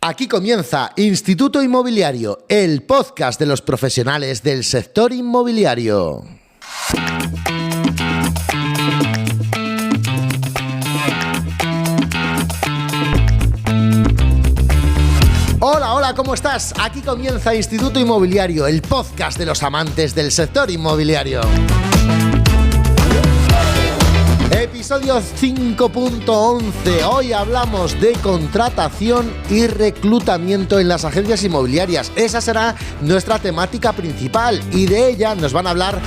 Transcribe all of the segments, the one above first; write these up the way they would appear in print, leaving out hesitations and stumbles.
Aquí comienza Instituto Inmobiliario, el podcast de los profesionales del sector inmobiliario. Hola, ¿cómo estás? Aquí comienza Instituto Inmobiliario, el podcast de los amantes del sector inmobiliario. Episodio 5.11. Hoy hablamos de contratación y reclutamiento en las agencias inmobiliarias. Esa será nuestra temática principal y de ella nos van a hablar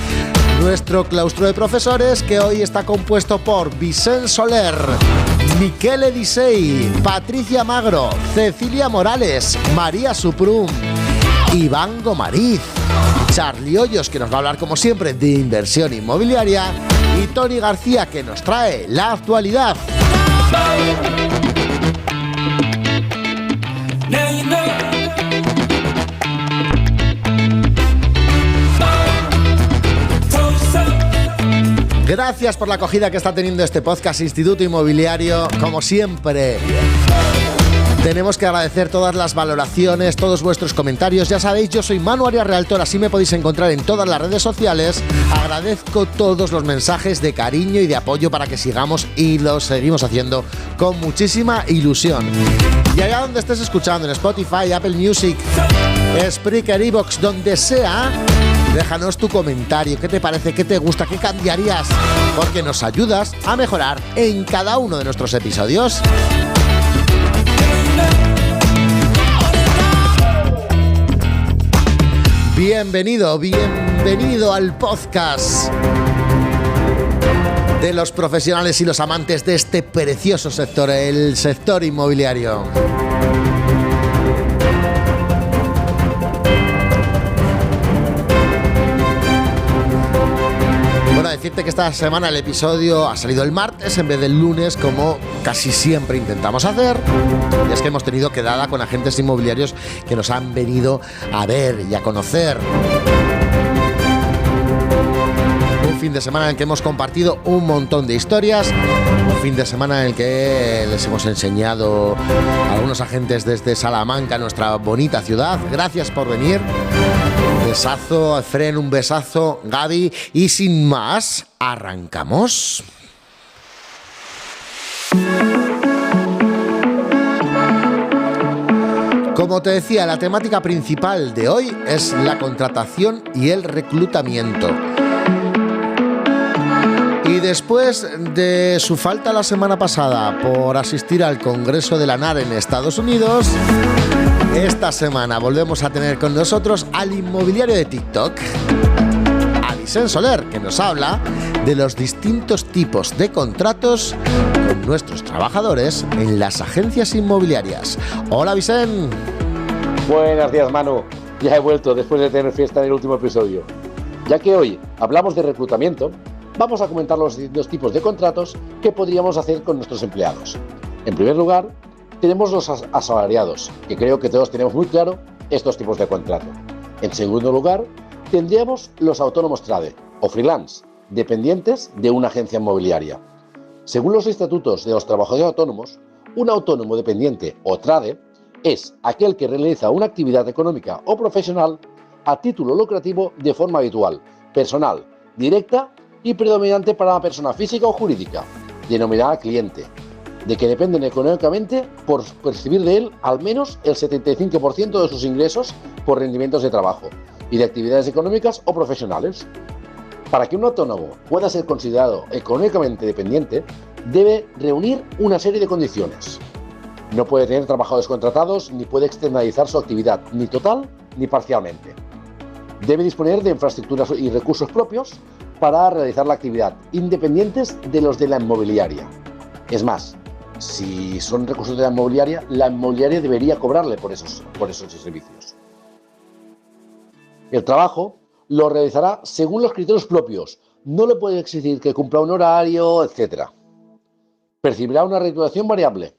nuestro claustro de profesores, que hoy está compuesto por Vicent Soler, Miquel Disey, Patricia Magro, Cecilia Morales, María Suprum, Iván Gomariz, Charly Hoyos, que nos va a hablar como siempre de inversión inmobiliaria, y Tony García, que nos trae la actualidad. Gracias por la acogida que está teniendo este podcast Instituto Inmobiliario. Como siempre, tenemos que agradecer todas las valoraciones, todos vuestros comentarios. Ya sabéis, yo soy Manu Arias Realtor, así me podéis encontrar en todas las redes sociales. Agradezco todos los mensajes de cariño y de apoyo para que sigamos y lo seguimos haciendo con muchísima ilusión. Y allá donde estés escuchando, en Spotify, Apple Music, Spreaker, iVoox, donde sea, déjanos tu comentario. ¿Qué te parece? ¿Qué te gusta? ¿Qué cambiarías? Porque nos ayudas a mejorar en cada uno de nuestros episodios. Bienvenido al podcast de los profesionales y los amantes de este precioso sector, el sector inmobiliario. Bueno, decirte que esta semana el episodio ha salido el martes en vez del lunes, como casi siempre intentamos hacer. Y es que hemos tenido quedada con agentes inmobiliarios que nos han venido a ver y a conocer. Un fin de semana en el que hemos compartido un montón de historias. Un fin de semana en el que les hemos enseñado a algunos agentes desde Salamanca, nuestra bonita ciudad. Gracias por venir. Un besazo, Efren, un besazo, Gaby. Y sin más, arrancamos. Como te decía, la temática principal de hoy es la contratación y el reclutamiento. Y después de su falta la semana pasada por asistir al Congreso de la NAR en Estados Unidos, esta semana volvemos a tener con nosotros al inmobiliario de TikTok, a Vicent Soler, que nos habla de los distintos tipos de contratos con nuestros trabajadores en las agencias inmobiliarias. Hola, Vicent. Buenos días, Manu. Ya he vuelto después de tener fiesta del último episodio. Ya que hoy hablamos de reclutamiento, vamos a comentar los distintos tipos de contratos que podríamos hacer con nuestros empleados. En primer lugar, tenemos los asalariados, que creo que todos tenemos muy claro estos tipos de contrato. En segundo lugar, tendríamos los autónomos trade o freelance, dependientes de una agencia inmobiliaria. Según los estatutos de los trabajadores autónomos, un autónomo dependiente o trade es aquel que realiza una actividad económica o profesional a título lucrativo de forma habitual, personal, directa y predominante para una persona física o jurídica, denominada cliente, de que dependen económicamente por percibir de él al menos el 75% de sus ingresos por rendimientos de trabajo y de actividades económicas o profesionales. Para que un autónomo pueda ser considerado económicamente dependiente, debe reunir una serie de condiciones. No puede tener trabajadores contratados ni puede externalizar su actividad, ni total ni parcialmente. Debe disponer de infraestructuras y recursos propios para realizar la actividad, independientes de los de la inmobiliaria. Es más, si son recursos de la inmobiliaria debería cobrarle por esos servicios. El trabajo lo realizará según los criterios propios. No le puede exigir que cumpla un horario, etc. Percibirá una remuneración variable.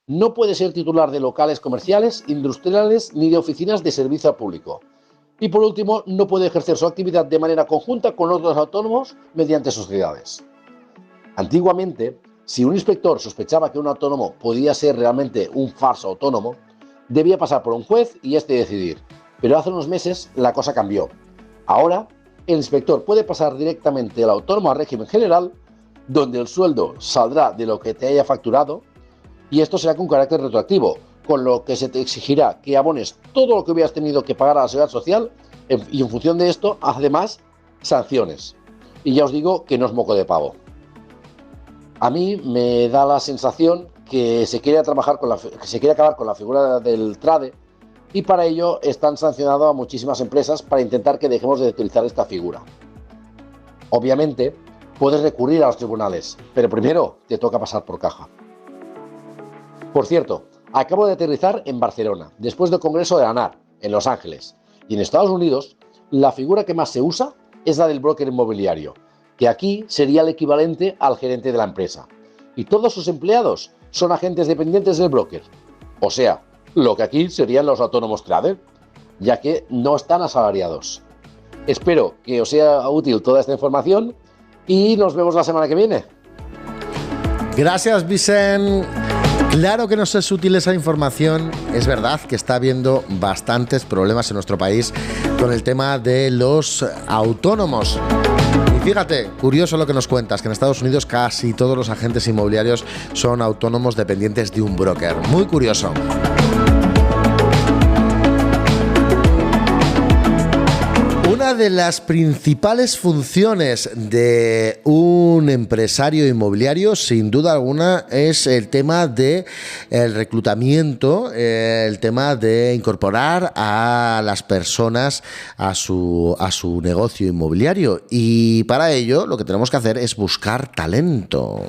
No puede ser titular de locales comerciales, industriales ni de oficinas de servicio al público. Y por último, no puede ejercer su actividad de manera conjunta con otros autónomos mediante sociedades. Antiguamente, si un inspector sospechaba que un autónomo podía ser realmente un falso autónomo, debía pasar por un juez y este decidir. Pero hace unos meses la cosa cambió. Ahora, el inspector puede pasar directamente del autónomo al régimen general, donde el sueldo saldrá de lo que te haya facturado, y esto será con carácter retroactivo, con lo que se te exigirá que abones todo lo que hubieras tenido que pagar a la Seguridad Social y en función de esto, además, sanciones. Y ya os digo que no es moco de pavo. A mí me da la sensación que se quiere acabar con la figura del trade y para ello están sancionando a muchísimas empresas para intentar que dejemos de utilizar esta figura. Obviamente, puedes recurrir a los tribunales, pero primero te toca pasar por caja. Por cierto, acabo de aterrizar en Barcelona, después del Congreso de la ANAR, en Los Ángeles. Y en Estados Unidos, la figura que más se usa es la del broker inmobiliario, que aquí sería el equivalente al gerente de la empresa. Y todos sus empleados son agentes dependientes del broker. O sea, lo que aquí serían los autónomos trader, ya que no están asalariados. Espero que os sea útil toda esta información y nos vemos la semana que viene. Gracias, Vicent. Claro que nos es útil esa información. Es verdad que está habiendo bastantes problemas en nuestro país con el tema de los autónomos. Y fíjate, curioso lo que nos cuentas, que en Estados Unidos casi todos los agentes inmobiliarios son autónomos dependientes de un broker. Muy curioso. Una de las principales funciones de un empresario inmobiliario, sin duda alguna, es el tema del reclutamiento, el tema de incorporar a las personas a su negocio inmobiliario. Y para ello lo que tenemos que hacer es buscar talento.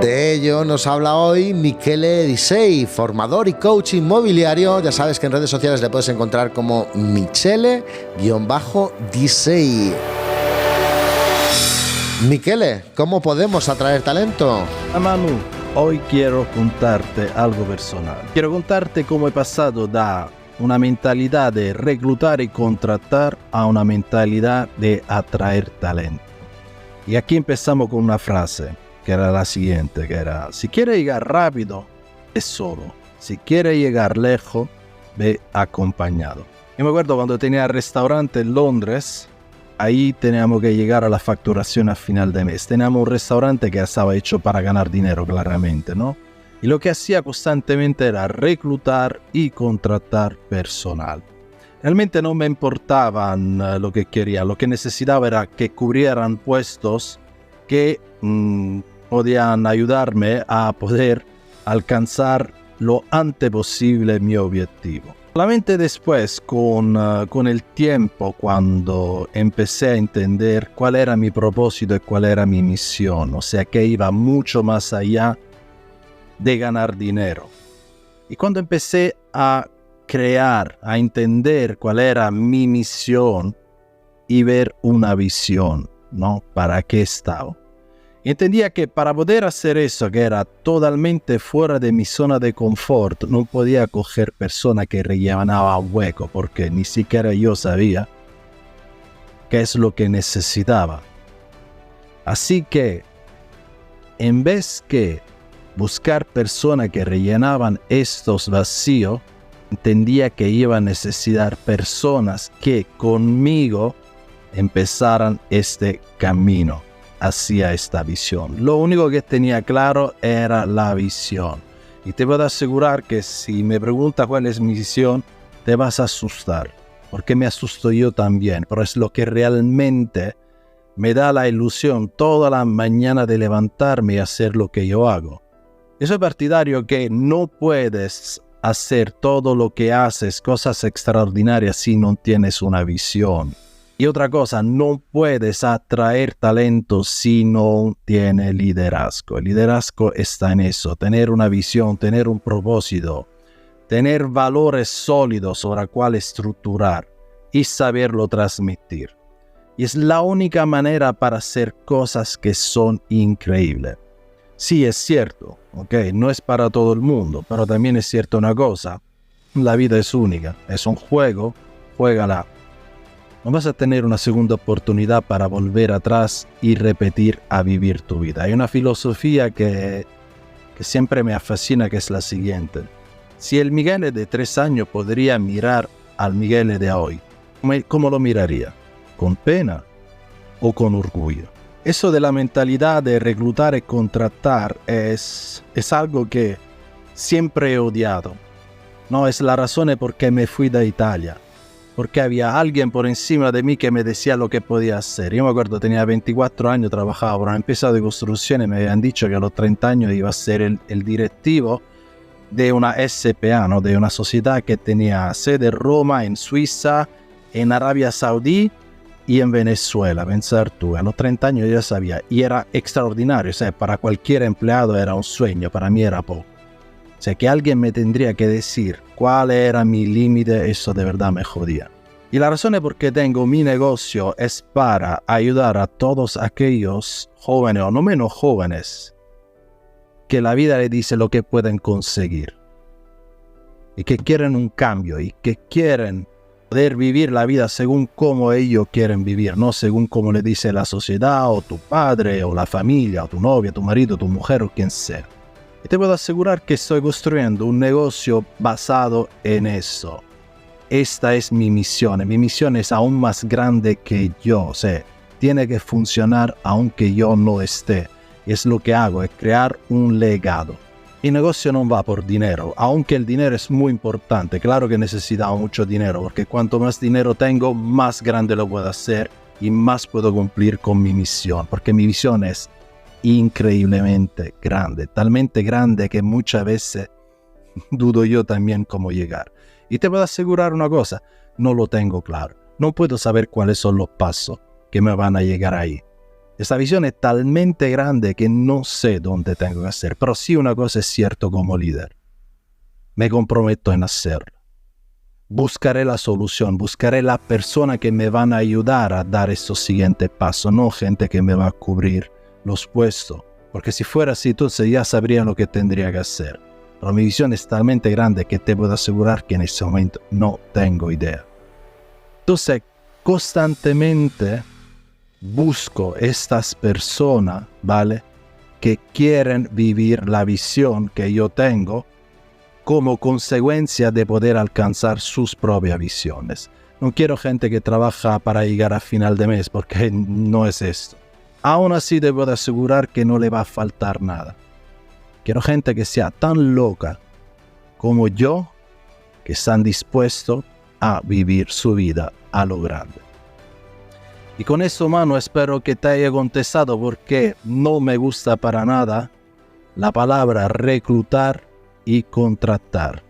De ello nos habla hoy Michele Disei, formador y coach inmobiliario. Ya sabes que en redes sociales le puedes encontrar como Michele-Disei. Michele, ¿cómo podemos atraer talento? Manu, hoy quiero contarte algo personal. Quiero contarte cómo he pasado de una mentalidad de reclutar y contratar a una mentalidad de atraer talento. Y aquí empezamos con una frase que era la siguiente, que era: si quieres llegar rápido, ve solo. Si quieres llegar lejos, ve acompañado. Yo me acuerdo cuando tenía el restaurante en Londres, ahí teníamos que llegar a la facturación a final de mes. Teníamos un restaurante que estaba hecho para ganar dinero, claramente, ¿no? Y lo que hacía constantemente era reclutar y contratar personal. Realmente no me importaban lo que quería, lo que necesitaba era que cubrieran puestos que podían ayudarme a poder alcanzar lo antes posible mi objetivo. Solamente después, con el tiempo, cuando empecé a entender cuál era mi propósito y cuál era mi misión, o sea que iba mucho más allá de ganar dinero. Y cuando empecé a crear, a entender cuál era mi misión y ver una visión, ¿no? ¿Para qué estaba? Entendía que para poder hacer eso, que era totalmente fuera de mi zona de confort, no podía coger personas que rellenaban hueco, porque ni siquiera yo sabía qué es lo que necesitaba. Así que, en vez que buscar personas que rellenaban estos vacíos, entendía que iba a necesitar personas que conmigo empezaran este camino hacia esta visión. Lo único que tenía claro era la visión. Y te puedo asegurar que si me preguntas cuál es mi visión, te vas a asustar. Porque me asusto yo también. Pero es lo que realmente me da la ilusión toda la mañana de levantarme y hacer lo que yo hago. Yo soy partidario que no puedes hacer todo lo que haces, cosas extraordinarias, si no tienes una visión. Y otra cosa, no puedes atraer talento si no tienes liderazgo. El liderazgo está en eso, tener una visión, tener un propósito, tener valores sólidos sobre los cuales estructurar y saberlo transmitir. Y es la única manera para hacer cosas que son increíbles. Sí, es cierto, ¿okay? No es para todo el mundo, pero también es cierto una cosa. La vida es única, es un juego, juégala. no vas a tener una segunda oportunidad para volver atrás y repetir a vivir tu vida. Hay una filosofía que siempre me fascina, que es la siguiente. Si el Miguel de 3 años podría mirar al Miguel de hoy, ¿cómo lo miraría? ¿Con pena o con orgullo? Eso de la mentalidad de reclutar y contratar es algo que siempre he odiado. No, es la razón por qué me fui de Italia. Porque había alguien por encima de mí que me decía lo que podía hacer. Yo me acuerdo, tenía 24 años, trabajaba por una empresa de construcción y me habían dicho que a los 30 años iba a ser el directivo de una SPA, ¿no? De una sociedad que tenía sede en Roma, en Suiza, en Arabia Saudí y en Venezuela. Pensar tú, a los 30 años yo ya sabía, y era extraordinario. O sea, para cualquier empleado era un sueño, para mí era poco. O sea, que alguien me tendría que decir cuál era mi límite, eso de verdad me jodía. Y la razón por qué tengo mi negocio es para ayudar a todos aquellos jóvenes o no menos jóvenes que la vida le dice lo que pueden conseguir y que quieren un cambio y que quieren poder vivir la vida según cómo ellos quieren vivir, no según cómo le dice la sociedad o tu padre o la familia o tu novia, tu marido, tu mujer o quien sea. Y te puedo asegurar que estoy construyendo un negocio basado en eso. Esta es mi misión. Mi misión es aún más grande que yo. O sea, tiene que funcionar aunque yo no esté. Y es lo que hago, es crear un legado. Mi negocio no va por dinero, aunque el dinero es muy importante. Claro que necesitamos mucho dinero, porque cuanto más dinero tengo, más grande lo puedo hacer y más puedo cumplir con mi misión. Porque mi misión es increíblemente grande, talmente grande que muchas veces dudo yo también cómo llegar. Y te puedo asegurar una cosa, no lo tengo claro. No puedo saber cuáles son los pasos que me van a llegar ahí. Esta visión es talmente grande que no sé dónde tengo que hacer, pero sí una cosa es cierto como líder. Me comprometo en hacerlo. Buscaré la solución, buscaré la persona que me van a ayudar a dar estos siguientes pasos, no gente que me va a cubrir los puestos, porque si fuera así, entonces ya sabría lo que tendría que hacer. Pero mi visión es talmente grande que te puedo asegurar que en este momento no tengo idea. Entonces, constantemente busco estas personas, ¿vale? Que quieren vivir la visión que yo tengo como consecuencia de poder alcanzar sus propias visiones. No quiero gente que trabaja para llegar a final de mes, porque no es esto. Aún así te puedo asegurar que no le va a faltar nada. Quiero gente que sea tan loca como yo, que están dispuestos a vivir su vida a lo grande. Y con eso, mano, espero que te haya contestado, porque no me gusta para nada la palabra reclutar y contratar,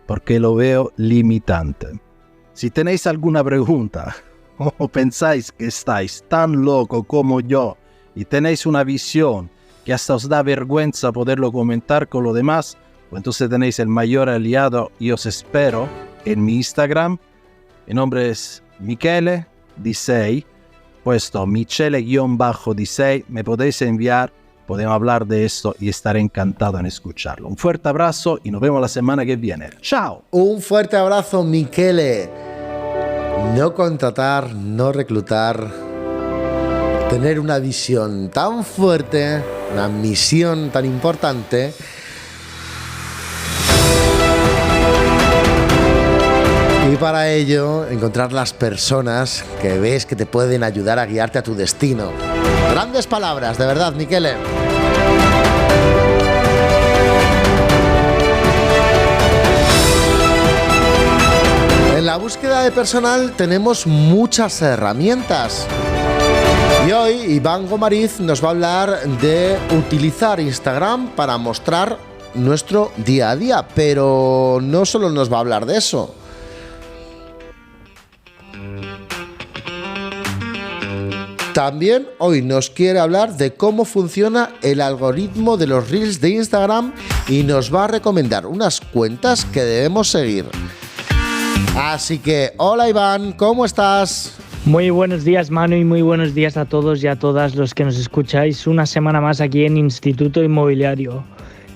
porque lo veo limitante. Si tenéis alguna pregunta o pensáis que estáis tan loco como yo y tenéis una visión que hasta os da vergüenza poderlo comentar con los demás, pues entonces tenéis el mayor aliado y os espero en mi Instagram. Mi nombre es Michele Disei, puesto Michele-Disei. Me podéis enviar, podemos hablar de esto y estaré encantado en escucharlo. Un fuerte abrazo y nos vemos la semana que viene. ¡Chao! Un fuerte abrazo, Michele. No contratar, no reclutar, tener una visión tan fuerte, una misión tan importante. Y para ello, encontrar las personas que ves que te pueden ayudar a guiarte a tu destino. Grandes palabras, de verdad, Michele. En la búsqueda de personal tenemos muchas herramientas. Y hoy Iván Gomariz nos va a hablar de utilizar Instagram para mostrar nuestro día a día. Pero no solo nos va a hablar de eso. También hoy nos quiere hablar de cómo funciona el algoritmo de los Reels de Instagram y nos va a recomendar unas cuentas que debemos seguir. Así que, hola Iván, ¿cómo estás? Muy buenos días, Manu, y muy buenos días a todos y a todas los que nos escucháis una semana más aquí en Instituto Inmobiliario.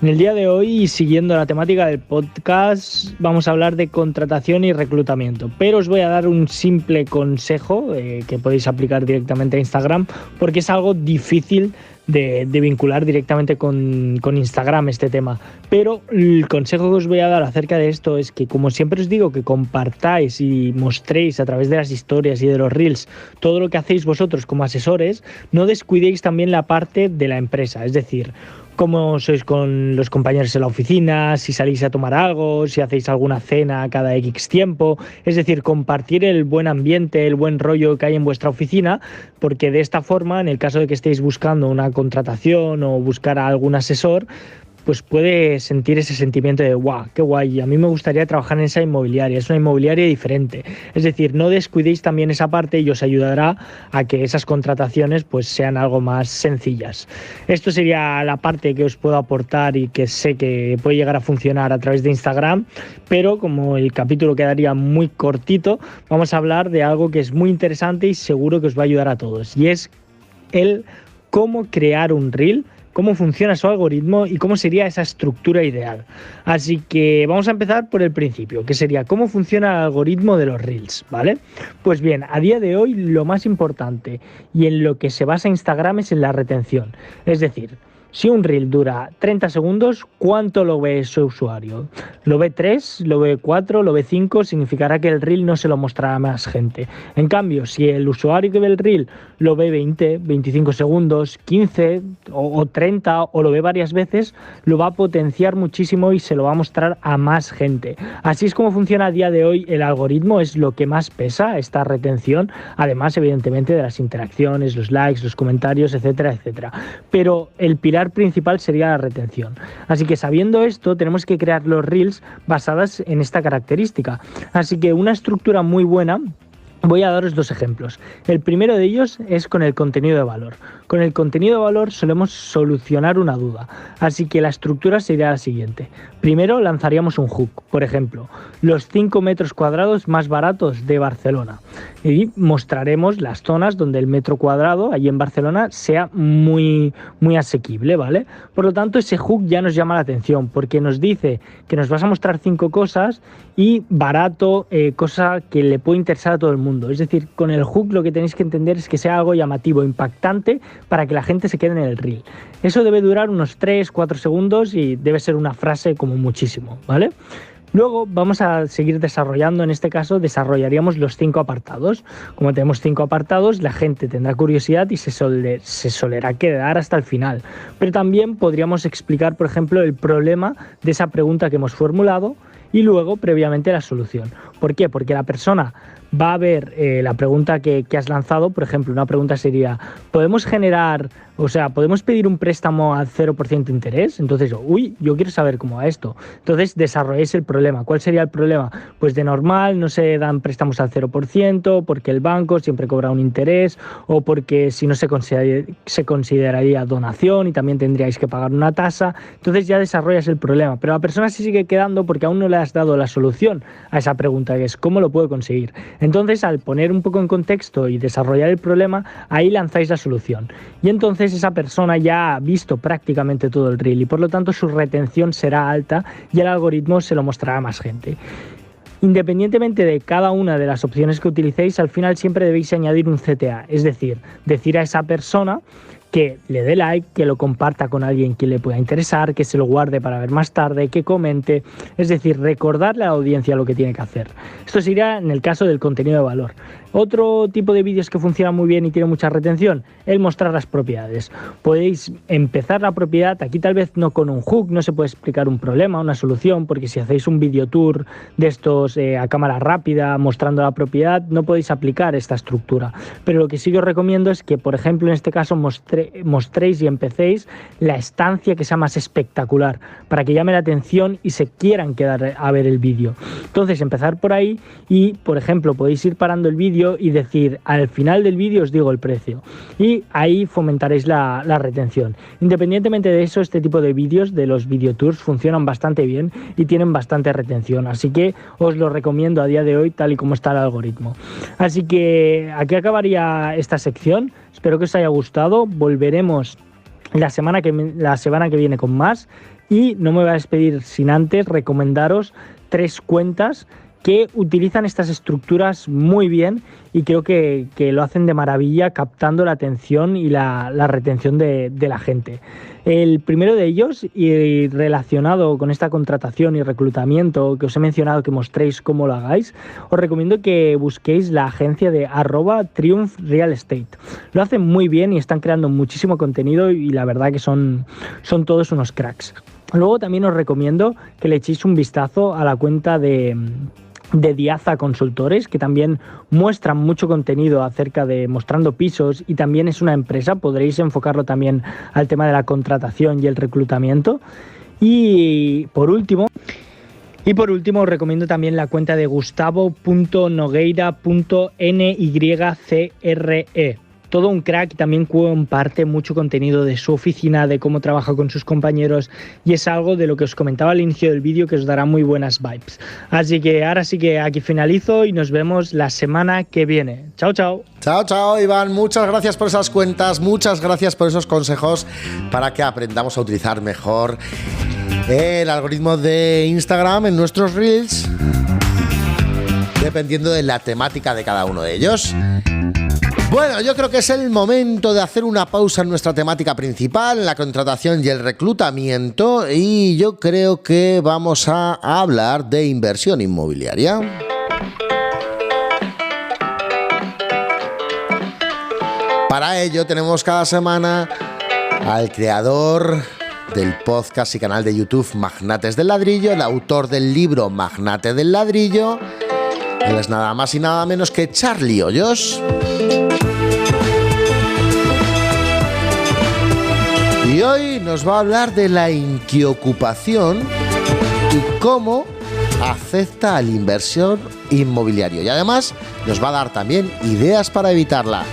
En el día de hoy, siguiendo la temática del podcast, vamos a hablar de contratación y reclutamiento, pero os voy a dar un simple consejo que podéis aplicar directamente a Instagram, porque es algo difícil de vincular directamente con Instagram este tema. Pero el consejo que os voy a dar acerca de esto es que, como siempre os digo, que compartáis y mostréis a través de las historias y de los reels todo lo que hacéis vosotros como asesores, no descuidéis también la parte de la empresa, es decir, cómo sois con los compañeros en la oficina, si salís a tomar algo, si hacéis alguna cena cada X tiempo, es decir, compartir el buen ambiente, el buen rollo que hay en vuestra oficina, porque de esta forma, en el caso de que estéis buscando una contratación o buscar a algún asesor, pues puede sentir ese sentimiento de ¡guau, qué guay! A mí me gustaría trabajar en esa inmobiliaria, es una inmobiliaria diferente. Es decir, no descuidéis también esa parte y os ayudará a que esas contrataciones pues sean algo más sencillas. Esto sería la parte que os puedo aportar y que sé que puede llegar a funcionar a través de Instagram, pero como el capítulo quedaría muy cortito, vamos a hablar de algo que es muy interesante y seguro que os va a ayudar a todos, y es el cómo crear un reel, cómo funciona su algoritmo y cómo sería esa estructura ideal. Así que vamos a empezar por el principio, que sería cómo funciona el algoritmo de los Reels, ¿vale? Pues bien, a día de hoy lo más importante y en lo que se basa Instagram es en la retención. Es decir, si un reel dura 30 segundos, ¿cuánto lo ve su usuario? ¿Lo ve 3? ¿Lo ve 4? ¿Lo ve 5? Significará que el reel no se lo mostrará a más gente. En cambio, si el usuario que ve el reel lo ve 20, 25 segundos, 15 o 30 o lo ve varias veces, lo va a potenciar muchísimo y se lo va a mostrar a más gente. Así es como funciona a día de hoy el algoritmo, es lo que más pesa, esta retención, además evidentemente de las interacciones, los likes, los comentarios, etcétera, etcétera. Pero el pilar principal sería la retención. Así que sabiendo esto, tenemos que crear los reels basadas en esta característica. Así que una estructura muy buena. Voy a daros dos ejemplos. El primero de ellos es con el contenido de valor. Con el contenido de valor solemos solucionar una duda, así que la estructura sería la siguiente. Primero lanzaríamos un hook, por ejemplo, los 5 metros cuadrados más baratos de Barcelona, y mostraremos las zonas donde el metro cuadrado allí en Barcelona sea muy asequible, ¿vale? Por lo tanto, ese hook ya nos llama la atención porque nos dice que nos vas a mostrar 5 cosas y barato, cosa que le puede interesar a todo el mundo. Es decir, con el hook lo que tenéis que entender es que sea algo llamativo, impactante, para que la gente se quede en el reel. Eso debe durar unos 3-4 segundos y debe ser una frase como muchísimo, ¿vale? Luego vamos a seguir desarrollando, en este caso desarrollaríamos los 5 apartados. Como tenemos 5 apartados, la gente tendrá curiosidad y se solerá quedar hasta el final. Pero también podríamos explicar, por ejemplo, el problema de esa pregunta que hemos formulado y luego previamente la solución. ¿Por qué? Porque la persona va a ver la pregunta que has lanzado. Por ejemplo, una pregunta sería, ¿podemos pedir un préstamo al 0% de interés? Entonces, yo quiero saber cómo va esto. Entonces, desarrolléis el problema. ¿Cuál sería el problema? Pues de normal no se dan préstamos al 0% porque el banco siempre cobra un interés, o porque si no se consideraría donación y también tendríais que pagar una tasa. Entonces ya desarrollas el problema, pero la persona se sigue quedando porque aún no le has dado la solución a esa pregunta, que es ¿cómo lo puedo conseguir? Entonces, al poner un poco en contexto y desarrollar el problema, ahí lanzáis la solución. Y entonces esa persona ya ha visto prácticamente todo el reel y por lo tanto su retención será alta y el algoritmo se lo mostrará a más gente. Independientemente de cada una de las opciones que utilicéis, al final siempre debéis añadir un CTA, es decir a esa persona que le dé like, que lo comparta con alguien que le pueda interesar, que se lo guarde para ver más tarde, que comente, es decir, recordarle a la audiencia lo que tiene que hacer. Esto sería en el caso del contenido de valor. Otro tipo de vídeos que funciona muy bien y tiene mucha retención, el mostrar las propiedades. Podéis empezar la propiedad, aquí tal vez no con un hook, no se puede explicar un problema, una solución, porque si hacéis un video tour de estos a cámara rápida mostrando la propiedad, no podéis aplicar esta estructura. Pero lo que sí que os recomiendo es que, por ejemplo, en este caso mostréis y empecéis la estancia que sea más espectacular, para que llame la atención y se quieran quedar a ver el vídeo. Entonces, empezar por ahí y, por ejemplo, podéis ir parando el vídeo y decir, al final del vídeo os digo el precio, y ahí fomentaréis la retención. Independientemente de eso, este tipo de vídeos de los video tours funcionan bastante bien y tienen bastante retención, así que os lo recomiendo a día de hoy tal y como está el algoritmo. Así que aquí acabaría esta sección, espero que os haya gustado. Volveremos la semana que viene con más, y no me voy a despedir sin antes recomendaros 3 cuentas que utilizan estas estructuras muy bien y creo que lo hacen de maravilla, captando la atención y la retención de la gente. El primero de ellos, y relacionado con esta contratación y reclutamiento que os he mencionado, que mostréis cómo lo hagáis, os recomiendo que busquéis la agencia de @Triumph Real Estate. Lo hacen muy bien y están creando muchísimo contenido y la verdad que son todos unos cracks. Luego también os recomiendo que le echéis un vistazo a la cuenta de Diaza Consultores, que también muestran mucho contenido acerca de mostrando pisos, y también es una empresa, podréis enfocarlo también al tema de la contratación y el reclutamiento. Y por último os recomiendo también la cuenta de gustavo.nogueira.nycre. Todo un crack, también comparte mucho contenido de su oficina, de cómo trabaja con sus compañeros, y es algo de lo que os comentaba al inicio del vídeo que os dará muy buenas vibes. Así que ahora sí que aquí finalizo y nos vemos la semana que viene. Chao, chao. Chao, chao, Iván. Muchas gracias por esas cuentas, muchas gracias por esos consejos para que aprendamos a utilizar mejor el algoritmo de Instagram en nuestros Reels, dependiendo de la temática de cada uno de ellos. Bueno, yo creo que es el momento de hacer una pausa en nuestra temática principal, la contratación y el reclutamiento, y yo creo que vamos a hablar de inversión inmobiliaria. Para ello tenemos cada semana al creador del podcast y canal de YouTube Magnates del Ladrillo, el autor del libro Magnate del Ladrillo. Él es nada más y nada menos que Charlie Hoyos. Y hoy nos va a hablar de la inquiocupación y cómo afecta al inversor inmobiliario. Y además nos va a dar también ideas para evitarla.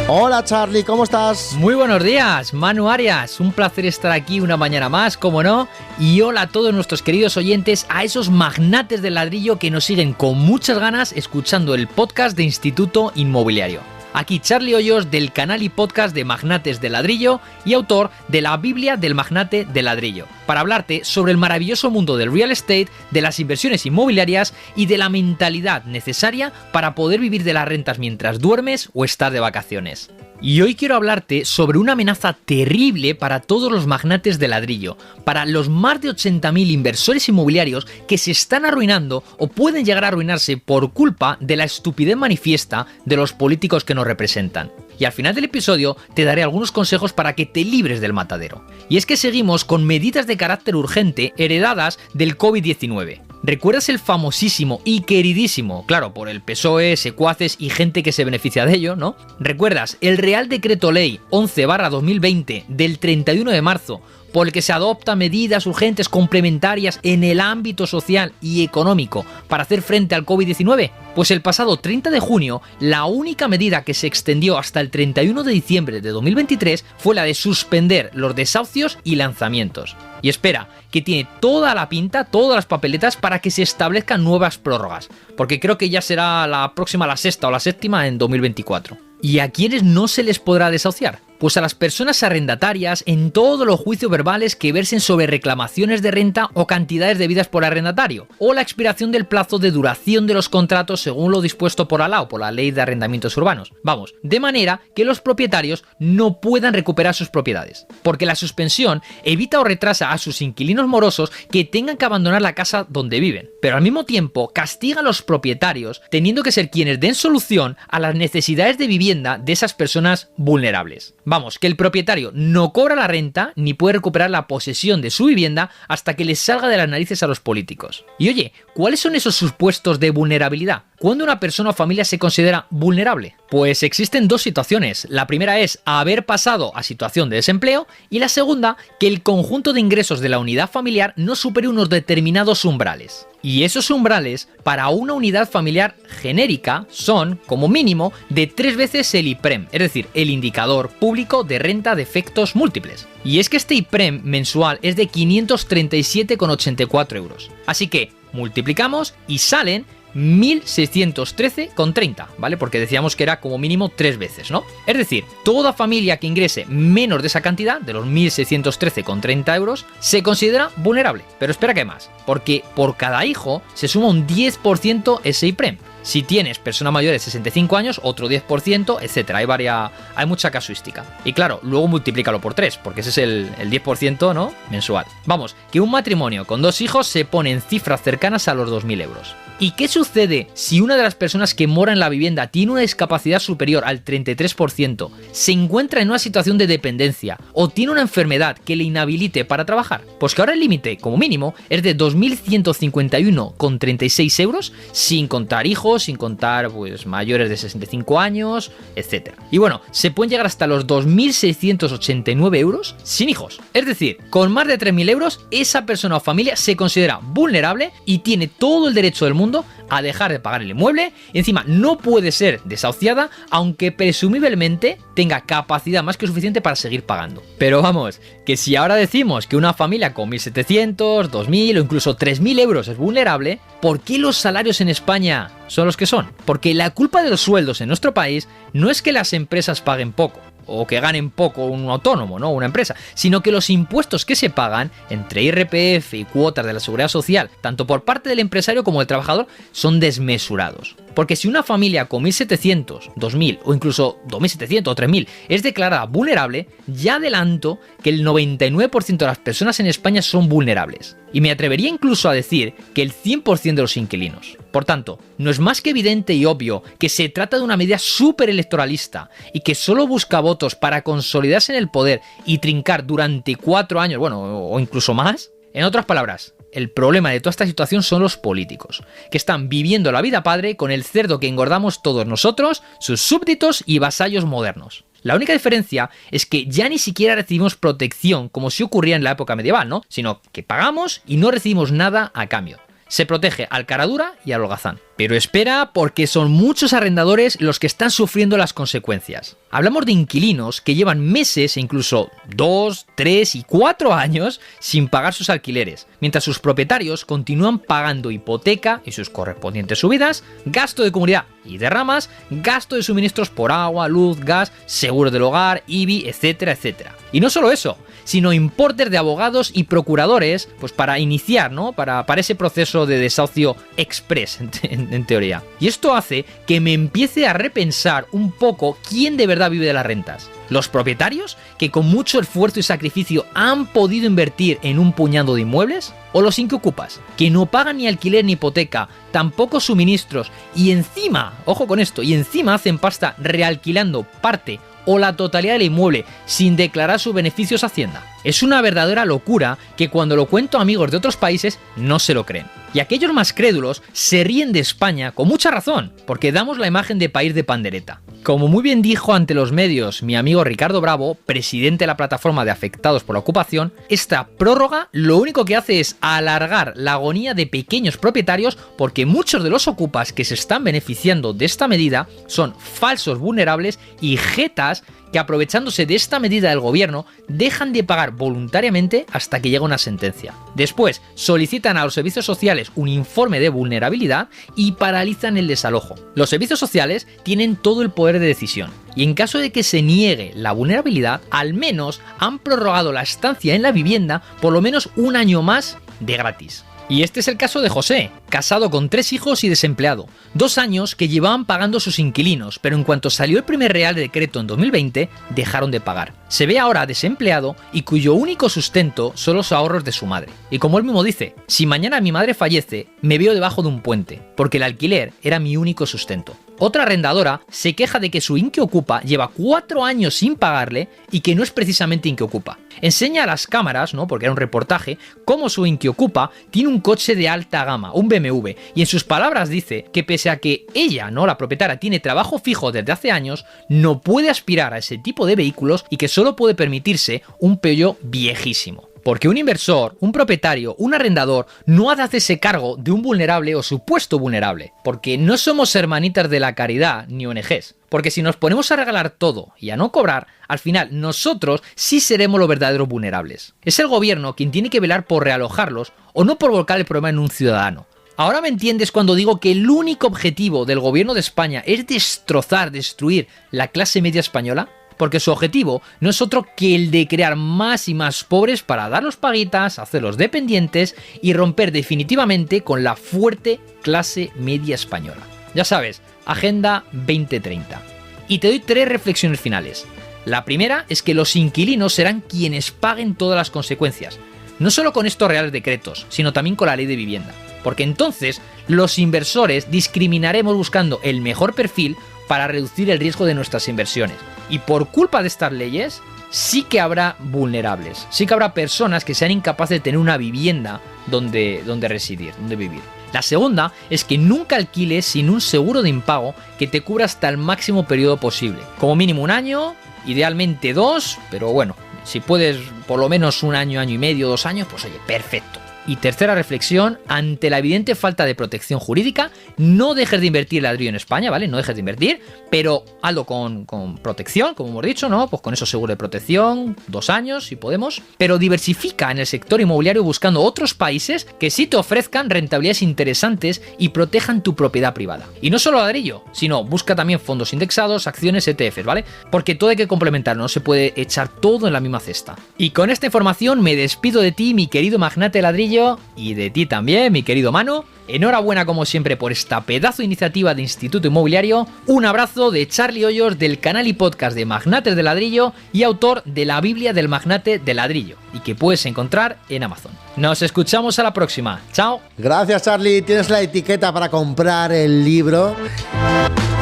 Hola Charlie, ¿cómo estás? Muy buenos días, Manu Arias. Un placer estar aquí una mañana más, como no. Y hola a todos nuestros queridos oyentes, a esos magnates del ladrillo que nos siguen con muchas ganas escuchando el podcast de Instituto Inmobiliario. Aquí Charlie Hoyos, del canal y podcast de Magnates del Ladrillo y autor de la Biblia del Magnate del Ladrillo, para hablarte sobre el maravilloso mundo del real estate, de las inversiones inmobiliarias y de la mentalidad necesaria para poder vivir de las rentas mientras duermes o estás de vacaciones. Y hoy quiero hablarte sobre una amenaza terrible para todos los magnates de ladrillo, para los más de 80.000 inversores inmobiliarios que se están arruinando o pueden llegar a arruinarse por culpa de la estupidez manifiesta de los políticos que nos representan. Y al final del episodio te daré algunos consejos para que te libres del matadero. Y es que seguimos con medidas de carácter urgente heredadas del COVID-19. ¿Recuerdas el famosísimo y queridísimo, claro, por el PSOE, secuaces y gente que se beneficia de ello, ¿no? ¿Recuerdas el Real Decreto Ley 11/2020 del 31 de marzo por el que se adoptan medidas urgentes complementarias en el ámbito social y económico para hacer frente al COVID-19? Pues el pasado 30 de junio, la única medida que se extendió hasta el 31 de diciembre de 2023 fue la de suspender los desahucios y lanzamientos. Y espera, que tiene toda la pinta, todas las papeletas para que se establezcan nuevas prórrogas, porque creo que ya será la próxima, la sexta o la séptima en 2024. ¿Y a quiénes no se les podrá desahuciar? Pues a las personas arrendatarias en todos los juicios verbales que versen sobre reclamaciones de renta o cantidades debidas por arrendatario, o la expiración del plazo de duración de los contratos según lo dispuesto por ALA o por la Ley de Arrendamientos Urbanos. Vamos, de manera que los propietarios no puedan recuperar sus propiedades, porque la suspensión evita o retrasa a sus inquilinos morosos que tengan que abandonar la casa donde viven, pero al mismo tiempo castiga a los propietarios teniendo que ser quienes den solución a las necesidades de vivienda de esas personas vulnerables. Vamos, que el propietario no cobra la renta ni puede recuperar la posesión de su vivienda hasta que les salga de las narices a los políticos. Y oye, ¿cuáles son esos supuestos de vulnerabilidad? ¿Cuándo una persona o familia se considera vulnerable? Pues existen dos situaciones. La primera es haber pasado a situación de desempleo y la segunda, que el conjunto de ingresos de la unidad familiar no supere unos determinados umbrales. Y esos umbrales para una unidad familiar genérica son, como mínimo, de 3 veces el IPREM, es decir, el indicador público de renta de efectos múltiples. Y es que este IPREM mensual es de 537,84 euros. Así que multiplicamos y salen 1.613,30, ¿vale? Porque decíamos que era como mínimo 3 veces, ¿no? Es decir, toda familia que ingrese menos de esa cantidad, de los 1.613,30 euros, se considera vulnerable. Pero espera que hay más, porque por cada hijo se suma un 10% ese IPREM. Si tienes persona mayor de 65 años, otro 10%, etcétera. Hay mucha casuística. Y claro, luego multiplícalo por 3, porque ese es el 10%, ¿no? Mensual. Vamos, que un matrimonio con 2 hijos se pone en cifras cercanas a los 2.000 euros. ¿Y qué sucede si una de las personas que mora en la vivienda tiene una discapacidad superior al 33%, se encuentra en una situación de dependencia o tiene una enfermedad que le inhabilite para trabajar? Pues que ahora el límite, como mínimo, es de 2.151,36 euros, sin contar hijos, sin contar pues mayores de 65 años, etc. Y bueno, se pueden llegar hasta los 2.689 euros sin hijos. Es decir, con más de 3.000 euros, esa persona o familia se considera vulnerable y tiene todo el derecho del mundo a dejar de pagar el inmueble, y encima no puede ser desahuciada, aunque presumiblemente tenga capacidad más que suficiente para seguir pagando. Pero vamos, que si ahora decimos que una familia con 1.700, 2.000 o incluso 3.000 euros es vulnerable, ¿por qué los salarios en España son los que son? Porque la culpa de los sueldos en nuestro país no es que las empresas paguen poco, o que ganen poco un autónomo, ¿no? Una empresa, sino que los impuestos que se pagan, entre IRPF y cuotas de la Seguridad Social, tanto por parte del empresario como del trabajador, son desmesurados. Porque si una familia con 1.700, 2.000 o incluso 2.700 o 3.000 es declarada vulnerable, ya adelanto que el 99% de las personas en España son vulnerables. Y me atrevería incluso a decir que el 100% de los inquilinos. Por tanto, no es más que evidente y obvio que se trata de una medida súper electoralista y que solo busca votos para consolidarse en el poder y trincar durante 4 años, bueno, o incluso más. En otras palabras, el problema de toda esta situación son los políticos, que están viviendo la vida padre con el cerdo que engordamos todos nosotros, sus súbditos y vasallos modernos. La única diferencia es que ya ni siquiera recibimos protección como si ocurría en la época medieval, ¿no? Sino que pagamos y no recibimos nada a cambio. Se protege al cara dura y al holgazán. Pero espera, porque son muchos arrendadores los que están sufriendo las consecuencias. Hablamos de inquilinos que llevan meses e incluso 2, 3 y 4 años sin pagar sus alquileres, mientras sus propietarios continúan pagando hipoteca y sus correspondientes subidas, gasto de comunidad y derramas, gasto de suministros por agua, luz, gas, seguro del hogar, IBI, etcétera, etcétera. Y no solo eso, sino importes de abogados y procuradores, pues para iniciar, ¿no? Para ese proceso de desahucio express, en teoría. Y esto hace que me empiece a repensar un poco quién de verdad vive de las rentas. ¿Los propietarios, que con mucho esfuerzo y sacrificio han podido invertir en un puñado de inmuebles? ¿O los inquiocupas, que no pagan ni alquiler ni hipoteca, tampoco suministros, y encima, ojo con esto, y encima hacen pasta realquilando parte o la totalidad del inmueble sin declarar sus beneficios a Hacienda? Es una verdadera locura que cuando lo cuento a amigos de otros países no se lo creen. Y aquellos más crédulos se ríen de España con mucha razón, porque damos la imagen de país de pandereta. Como muy bien dijo ante los medios mi amigo Ricardo Bravo, presidente de la plataforma de afectados por la ocupación, esta prórroga lo único que hace es alargar la agonía de pequeños propietarios, porque muchos de los ocupas que se están beneficiando de esta medida son falsos vulnerables y jetas que, aprovechándose de esta medida del gobierno, dejan de pagar voluntariamente hasta que llega una sentencia. Después solicitan a los servicios sociales un informe de vulnerabilidad y paralizan el desalojo. Los servicios sociales tienen todo el poder de decisión, y en caso de que se niegue la vulnerabilidad, al menos han prorrogado la estancia en la vivienda por lo menos un año más de gratis. Y este es el caso de José, casado con 3 hijos y desempleado. 2 años que llevaban pagando sus inquilinos, pero en cuanto salió el primer Real Decreto en 2020, dejaron de pagar. Se ve ahora desempleado y cuyo único sustento son los ahorros de su madre. Y como él mismo dice, si mañana mi madre fallece, me veo debajo de un puente, porque el alquiler era mi único sustento. Otra arrendadora se queja de que su inquiocupa lleva 4 años sin pagarle y que no es precisamente inquiocupa. Enseña a las cámaras, ¿no? Porque era un reportaje, cómo su inquiocupa tiene un coche de alta gama, un BMW, y en sus palabras dice que pese a que ella, ¿no? La propietaria, tiene trabajo fijo desde hace años, no puede aspirar a ese tipo de vehículos y que solo puede permitirse un Peugeot viejísimo. Porque un inversor, un propietario, un arrendador no ha de hacerse cargo de un vulnerable o supuesto vulnerable. Porque no somos hermanitas de la caridad ni ONGs. Porque si nos ponemos a regalar todo y a no cobrar, al final nosotros sí seremos los verdaderos vulnerables. Es el gobierno quien tiene que velar por realojarlos o no por volcar el problema en un ciudadano. Ahora me entiendes cuando digo que el único objetivo del gobierno de España es destruir la clase media española. Porque su objetivo no es otro que el de crear más y más pobres para darlos paguitas, hacerlos dependientes y romper definitivamente con la fuerte clase media española. Ya sabes, Agenda 2030. Y te doy 3 reflexiones finales. La primera es que los inquilinos serán quienes paguen todas las consecuencias. No solo con estos reales decretos, sino también con la ley de vivienda. Porque entonces los inversores discriminaremos buscando el mejor perfil para reducir el riesgo de nuestras inversiones. Y por culpa de estas leyes, sí que habrá vulnerables, sí que habrá personas que sean incapaces de tener una vivienda donde residir, donde vivir. La segunda es que nunca alquiles sin un seguro de impago que te cubra hasta el máximo periodo posible. Como mínimo 1 año, idealmente 2, pero bueno, si puedes por lo menos 1 año, año y medio, 2 años, pues oye, perfecto. Y tercera reflexión, ante la evidente falta de protección jurídica, no dejes de invertir ladrillo en España, ¿vale? No dejes de invertir, pero hazlo con protección, como hemos dicho, ¿no? Pues con esos seguros de protección, 2 años, si podemos. Pero diversifica en el sector inmobiliario buscando otros países que sí te ofrezcan rentabilidades interesantes y protejan tu propiedad privada. Y no solo ladrillo, sino busca también fondos indexados, acciones, ETFs, ¿vale? Porque todo hay que complementar, no se puede echar todo en la misma cesta. Y con esta información me despido de ti, mi querido magnate ladrillo, y de ti también, mi querido Manu. Enhorabuena como siempre por esta pedazo de iniciativa de Instituto Inmobiliario. Un abrazo de Charlie Hoyos del canal y podcast de Magnates de Ladrillo y autor de la Biblia del Magnate de Ladrillo y que puedes encontrar en Amazon. Nos escuchamos a la próxima. Chao. Gracias, Charlie. Tienes la etiqueta para comprar el libro.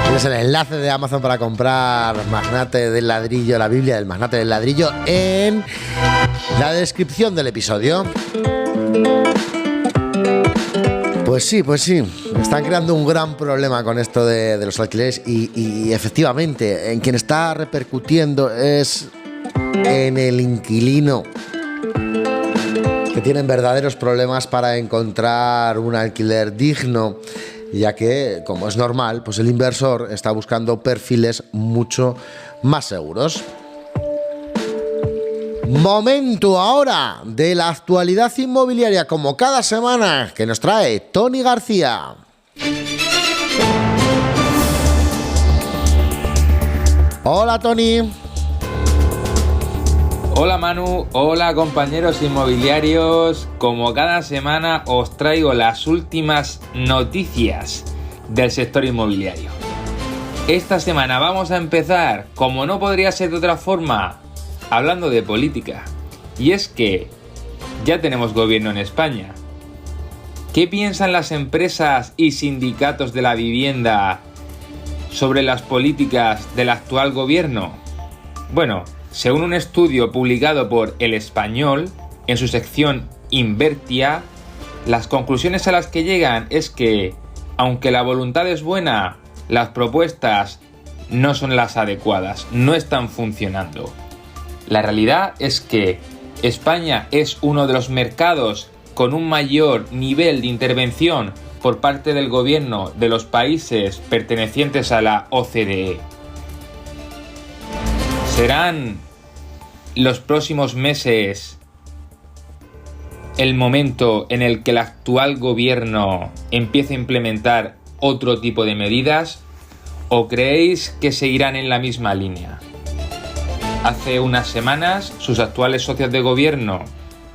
Tienes el enlace de Amazon para comprar Magnate del Ladrillo, la Biblia del Magnate del Ladrillo, en la descripción del episodio. Pues sí, están creando un gran problema con esto de los alquileres y efectivamente en quien está repercutiendo es en el inquilino, que tienen verdaderos problemas para encontrar un alquiler digno, ya que, como es normal, pues el inversor está buscando perfiles mucho más seguros. Momento ahora de la actualidad inmobiliaria, como cada semana, que nos trae Tony García. Hola, Tony. Hola Manu, hola compañeros inmobiliarios. Como cada semana os traigo las últimas noticias del sector inmobiliario. Esta semana vamos a empezar, como no podría ser de otra forma, hablando de política. Y es que ya tenemos gobierno en España. ¿Qué piensan las empresas y sindicatos de la vivienda sobre las políticas del actual gobierno? Bueno, según un estudio publicado por El Español en su sección Invertia, las conclusiones a las que llegan es que, aunque la voluntad es buena, las propuestas no son las adecuadas, no están funcionando. La realidad es que España es uno de los mercados con un mayor nivel de intervención por parte del gobierno de los países pertenecientes a la OCDE. ¿Serán los próximos meses el momento en el que el actual gobierno empiece a implementar otro tipo de medidas? ¿O creéis que seguirán en la misma línea? Hace unas semanas, sus actuales socios de gobierno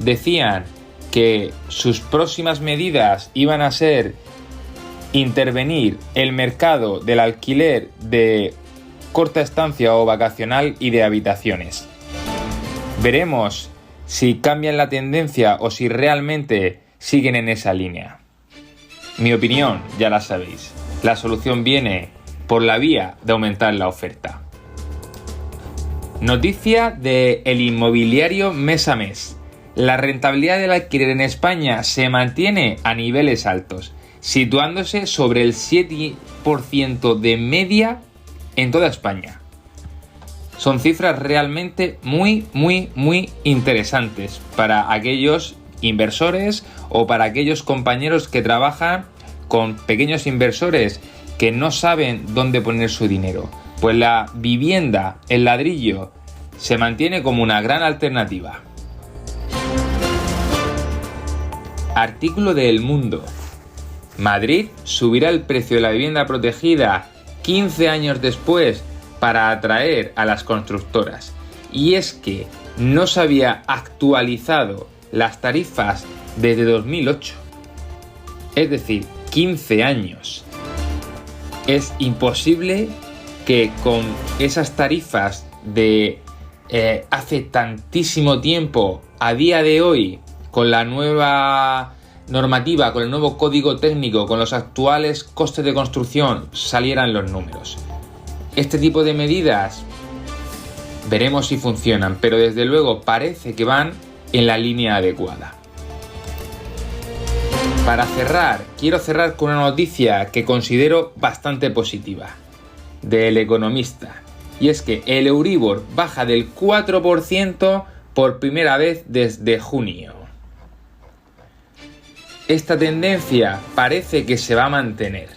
decían que sus próximas medidas iban a ser intervenir el mercado del alquiler de corta estancia o vacacional y de habitaciones. Veremos si cambian la tendencia o si realmente siguen en esa línea. Mi opinión, ya la sabéis. La solución viene por la vía de aumentar la oferta. Noticia de El Inmobiliario mes a mes. La rentabilidad del alquiler en España se mantiene a niveles altos, situándose sobre el 7% de media en toda España. Son cifras realmente muy interesantes para aquellos inversores o para aquellos compañeros que trabajan con pequeños inversores que no saben dónde poner su dinero. Pues la vivienda, el ladrillo, se mantiene como una gran alternativa. Artículo de El Mundo. Madrid subirá el precio de la vivienda protegida 15 años después para atraer a las constructoras. Y es que no se había actualizado las tarifas desde 2008. Es decir, 15 años. Es imposible que con esas tarifas de hace tantísimo tiempo, a día de hoy, con la nueva normativa, con el nuevo código técnico, con los actuales costes de construcción, salieran los números. Este tipo de medidas veremos si funcionan, pero desde luego parece que van en la línea adecuada. Para cerrar, quiero cerrar con una noticia que considero bastante positiva, del Economista, y es que el Euribor baja del 4% por primera vez desde junio. Esta tendencia parece que se va a mantener,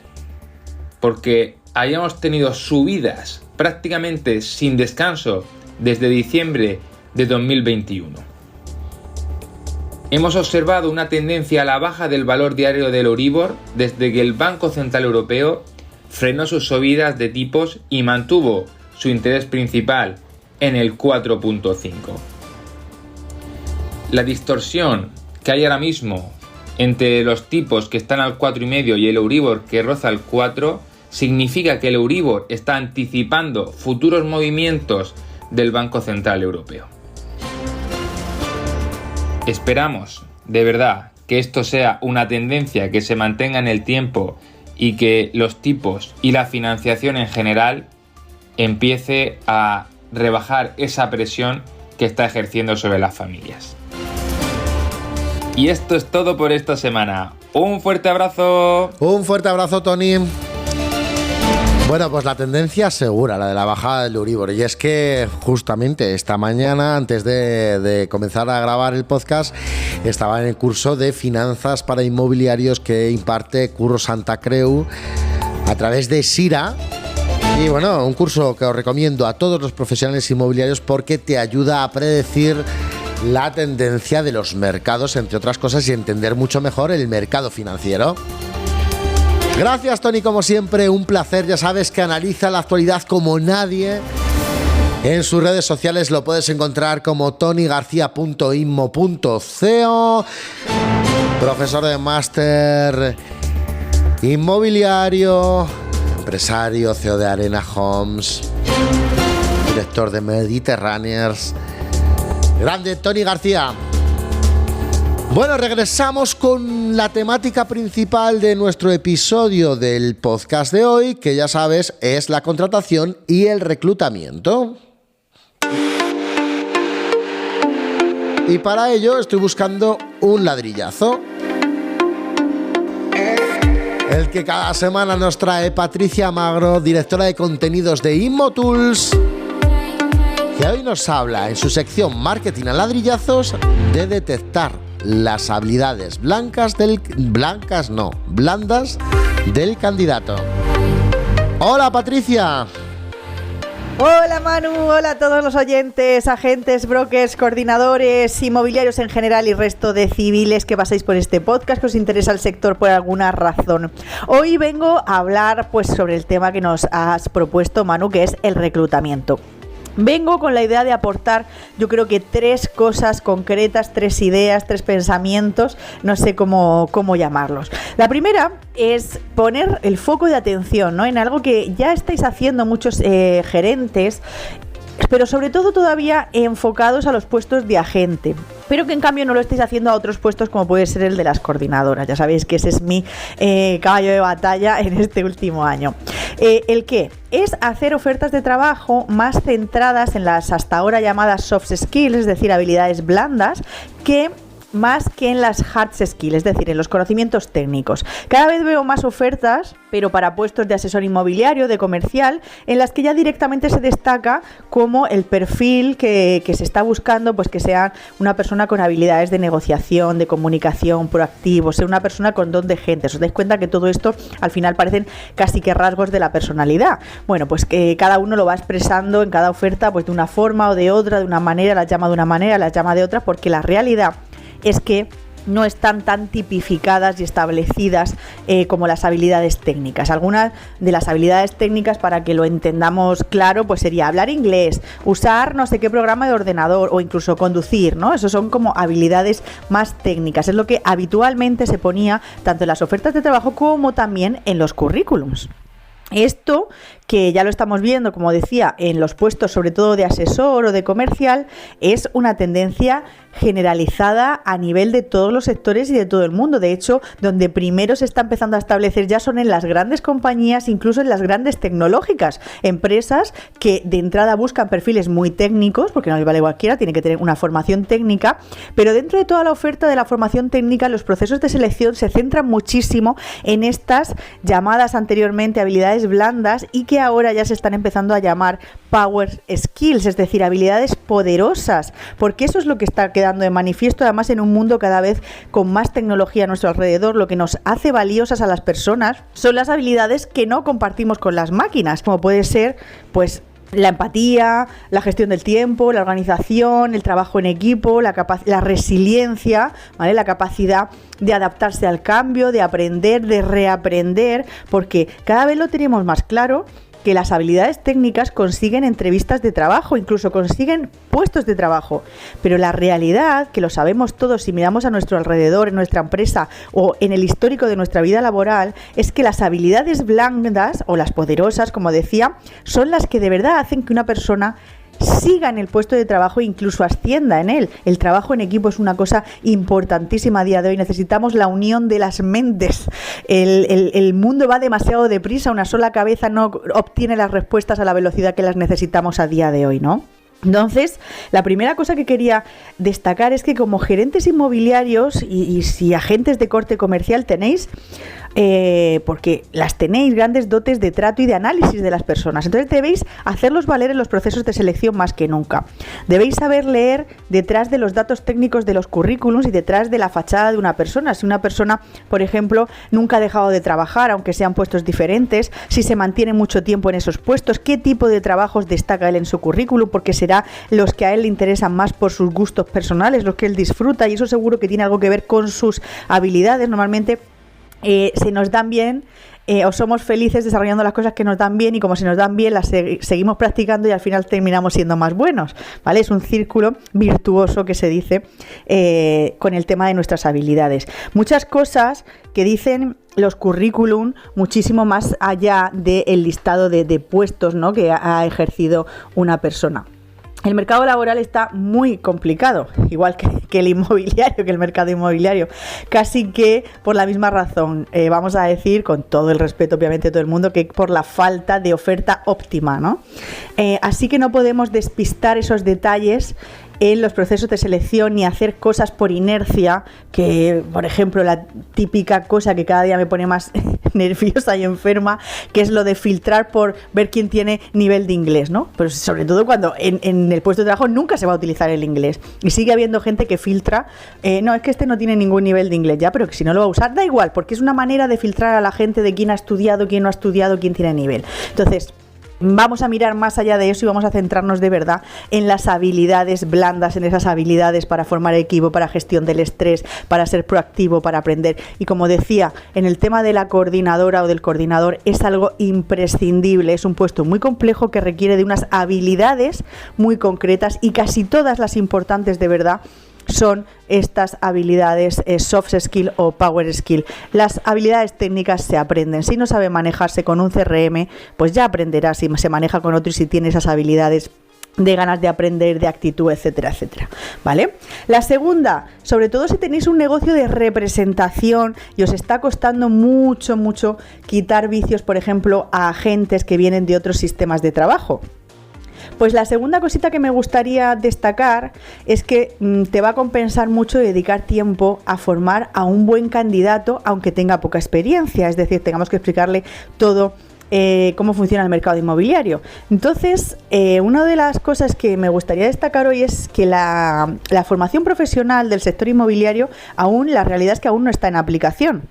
porque habíamos tenido subidas prácticamente sin descanso desde diciembre de 2021. Hemos observado una tendencia a la baja del valor diario del Euribor desde que el Banco Central Europeo frenó sus subidas de tipos y mantuvo su interés principal en el 4.5. La distorsión que hay ahora mismo entre los tipos que están al 4,5 y el Euribor que roza el 4 significa que el Euribor está anticipando futuros movimientos del Banco Central Europeo. Esperamos, de verdad, que esto sea una tendencia que se mantenga en el tiempo y que los tipos y la financiación en general empiece a rebajar esa presión que está ejerciendo sobre las familias. Y esto es todo por esta semana. ¡Un fuerte abrazo! Un fuerte abrazo, Tony. Bueno, pues la tendencia segura, la de la bajada del Euribor. Y es que justamente esta mañana, antes de comenzar a grabar el podcast, estaba en el curso de finanzas para inmobiliarios que imparte Curro Santa Creu a través de Sira. Y bueno, un curso que os recomiendo a todos los profesionales inmobiliarios porque te ayuda a predecir la tendencia de los mercados, entre otras cosas, y entender mucho mejor el mercado financiero. Gracias, Tony, como siempre, un placer. Ya sabes que analiza la actualidad como nadie. En sus redes sociales lo puedes encontrar como tonygarcia.inmo.co, profesor de máster inmobiliario, empresario, CEO de Arena Homes, director de Mediterraneans. Grande, Tony García. Bueno, regresamos con la temática principal de nuestro episodio del podcast de hoy, que ya sabes es la contratación y el reclutamiento. Y para ello estoy buscando un ladrillazo, el que cada semana nos trae Patricia Magro, directora de contenidos de InmoTools, que hoy nos habla en su sección Marketing a ladrillazos de detectar las habilidades blandas del candidato. Hola, Patricia. Hola, Manu, hola a todos los oyentes, agentes, brokers, coordinadores, inmobiliarios en general y resto de civiles que pasáis por este podcast, que os interesa el sector por alguna razón. Hoy vengo a hablar pues sobre el tema que nos has propuesto, Manu, que es el reclutamiento. Vengo con la idea de aportar, yo creo que 3 cosas concretas, 3 ideas, 3 pensamientos, no sé cómo llamarlos. La primera es poner el foco de atención, ¿no?, en algo que ya estáis haciendo muchos gerentes, pero sobre todo todavía enfocados a los puestos de agente, pero que en cambio no lo estáis haciendo a otros puestos como puede ser el de las coordinadoras. Ya sabéis que ese es mi caballo de batalla en este último año. ¿El qué? Es hacer ofertas de trabajo más centradas en las hasta ahora llamadas soft skills, es decir, habilidades blandas, más que en las hard skills, es decir, en los conocimientos técnicos. Cada vez veo más ofertas, pero para puestos de asesor inmobiliario, de comercial, en las que ya directamente se destaca como el perfil que se está buscando, pues que sea una persona con habilidades de negociación, de comunicación, proactivo, sea una persona con don de gente. ¿Os dais cuenta que todo esto al final parecen casi que rasgos de la personalidad? Bueno, pues que cada uno lo va expresando en cada oferta pues de una forma o de otra, de una manera, las llama de una manera, las llama de otra, porque la realidad es que no están tan tipificadas y establecidas como las habilidades técnicas. Algunas de las habilidades técnicas, para que lo entendamos claro, pues sería hablar inglés, usar no sé qué programa de ordenador o incluso conducir, ¿no? Eso son como habilidades más técnicas. Es lo que habitualmente se ponía tanto en las ofertas de trabajo como también en los currículums. Esto, que ya lo estamos viendo, como decía, en los puestos sobre todo de asesor o de comercial, es una tendencia generalizada a nivel de todos los sectores y de todo el mundo. De hecho, donde primero se está empezando a establecer ya son en las grandes compañías, incluso en las grandes tecnológicas, empresas que de entrada buscan perfiles muy técnicos, porque no les vale cualquiera, tiene que tener una formación técnica, pero dentro de toda la oferta de la formación técnica, los procesos de selección se centran muchísimo en estas llamadas anteriormente habilidades blandas y que ahora ya se están empezando a llamar power skills, es decir, habilidades poderosas, porque eso es lo que está quedando de manifiesto, además en un mundo cada vez con más tecnología a nuestro alrededor. Lo que nos hace valiosas a las personas son las habilidades que no compartimos con las máquinas, como puede ser, pues, la empatía, la gestión del tiempo, la organización, el trabajo en equipo, la resiliencia, ¿vale? La capacidad de adaptarse al cambio, de aprender, de reaprender, porque cada vez lo tenemos más claro que las habilidades técnicas consiguen entrevistas de trabajo, incluso consiguen puestos de trabajo, pero la realidad, que lo sabemos todos si miramos a nuestro alrededor, en nuestra empresa o en el histórico de nuestra vida laboral, es que las habilidades blandas o las poderosas, como decía, son las que de verdad hacen que una persona siga en el puesto de trabajo e incluso ascienda en él. El trabajo en equipo es una cosa importantísima a día de hoy. Necesitamos la unión de las mentes. El mundo va demasiado deprisa. Una sola cabeza no obtiene las respuestas a la velocidad que las necesitamos a día de hoy, ¿no? Entonces, la primera cosa que quería destacar es que como gerentes inmobiliarios y si agentes de corte comercial tenéis, porque las tenéis, grandes dotes de trato y de análisis de las personas. Entonces debéis hacerlos valer en los procesos de selección más que nunca. Debéis saber leer detrás de los datos técnicos de los currículums y detrás de la fachada de una persona. Si una persona, por ejemplo, nunca ha dejado de trabajar, aunque sean puestos diferentes, si se mantiene mucho tiempo en esos puestos, qué tipo de trabajos destaca él en su currículum, porque será los que a él le interesan más por sus gustos personales, los que él disfruta, y eso seguro que tiene algo que ver con sus habilidades. Normalmente se nos dan bien o somos felices desarrollando las cosas que nos dan bien, y como se nos dan bien las seguimos practicando y al final terminamos siendo más buenos, ¿vale? Es un círculo virtuoso que se dice con el tema de nuestras habilidades. Muchas cosas que dicen los currículum muchísimo más allá del listado de puestos, ¿no?, que ha ejercido una persona. El mercado laboral está muy complicado, igual que el inmobiliario, que el mercado inmobiliario. Casi que por la misma razón, vamos a decir, con todo el respeto obviamente de todo el mundo, que por la falta de oferta óptima, ¿no? Así que no podemos despistar esos detalles en los procesos de selección ni hacer cosas por inercia, que por ejemplo la típica cosa que cada día me pone más nerviosa y enferma, que es lo de filtrar por ver quién tiene nivel de inglés, ¿no? Pero sobre todo cuando en el puesto de trabajo nunca se va a utilizar el inglés y sigue habiendo gente que filtra, no, es que este no tiene ningún nivel de inglés, ya, pero que si no lo va a usar, da igual, porque es una manera de filtrar a la gente de quién ha estudiado, quién no ha estudiado, quién tiene nivel. Entonces, vamos a mirar más allá de eso y vamos a centrarnos de verdad en las habilidades blandas, en esas habilidades para formar equipo, para gestión del estrés, para ser proactivo, para aprender. Y como decía, en el tema de la coordinadora o del coordinador es algo imprescindible. Es un puesto muy complejo que requiere de unas habilidades muy concretas y casi todas las importantes de verdad son estas habilidades soft skill o power skill. Las habilidades técnicas se aprenden. Si no sabe manejarse con un CRM, pues ya aprenderá si se maneja con otro y si tiene esas habilidades de ganas de aprender, de actitud, etcétera, etcétera, ¿vale? La segunda, sobre todo si tenéis un negocio de representación y os está costando mucho quitar vicios, por ejemplo, a agentes que vienen de otros sistemas de trabajo. Pues la segunda cosita que me gustaría destacar es que te va a compensar mucho dedicar tiempo a formar a un buen candidato, aunque tenga poca experiencia, es decir, tengamos que explicarle todo cómo funciona el mercado inmobiliario. Entonces, una de las cosas que me gustaría destacar hoy es que la formación profesional del sector inmobiliario la realidad es que aún no está en aplicación.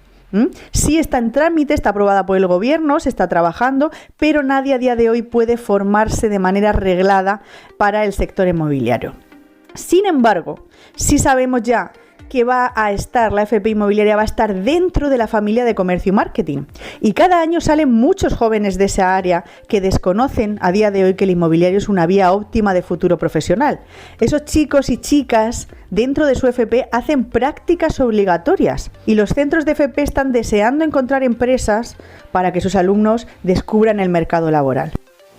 Sí está en trámite, está aprobada por el gobierno, se está trabajando, pero nadie a día de hoy puede formarse de manera reglada para el sector inmobiliario. Sin embargo, sí sabemos ya que va a estar, la FP Inmobiliaria va a estar dentro de la familia de comercio y marketing. Y cada año salen muchos jóvenes de esa área que desconocen a día de hoy que el inmobiliario es una vía óptima de futuro profesional. Esos chicos y chicas dentro de su FP hacen prácticas obligatorias y los centros de FP están deseando encontrar empresas para que sus alumnos descubran el mercado laboral.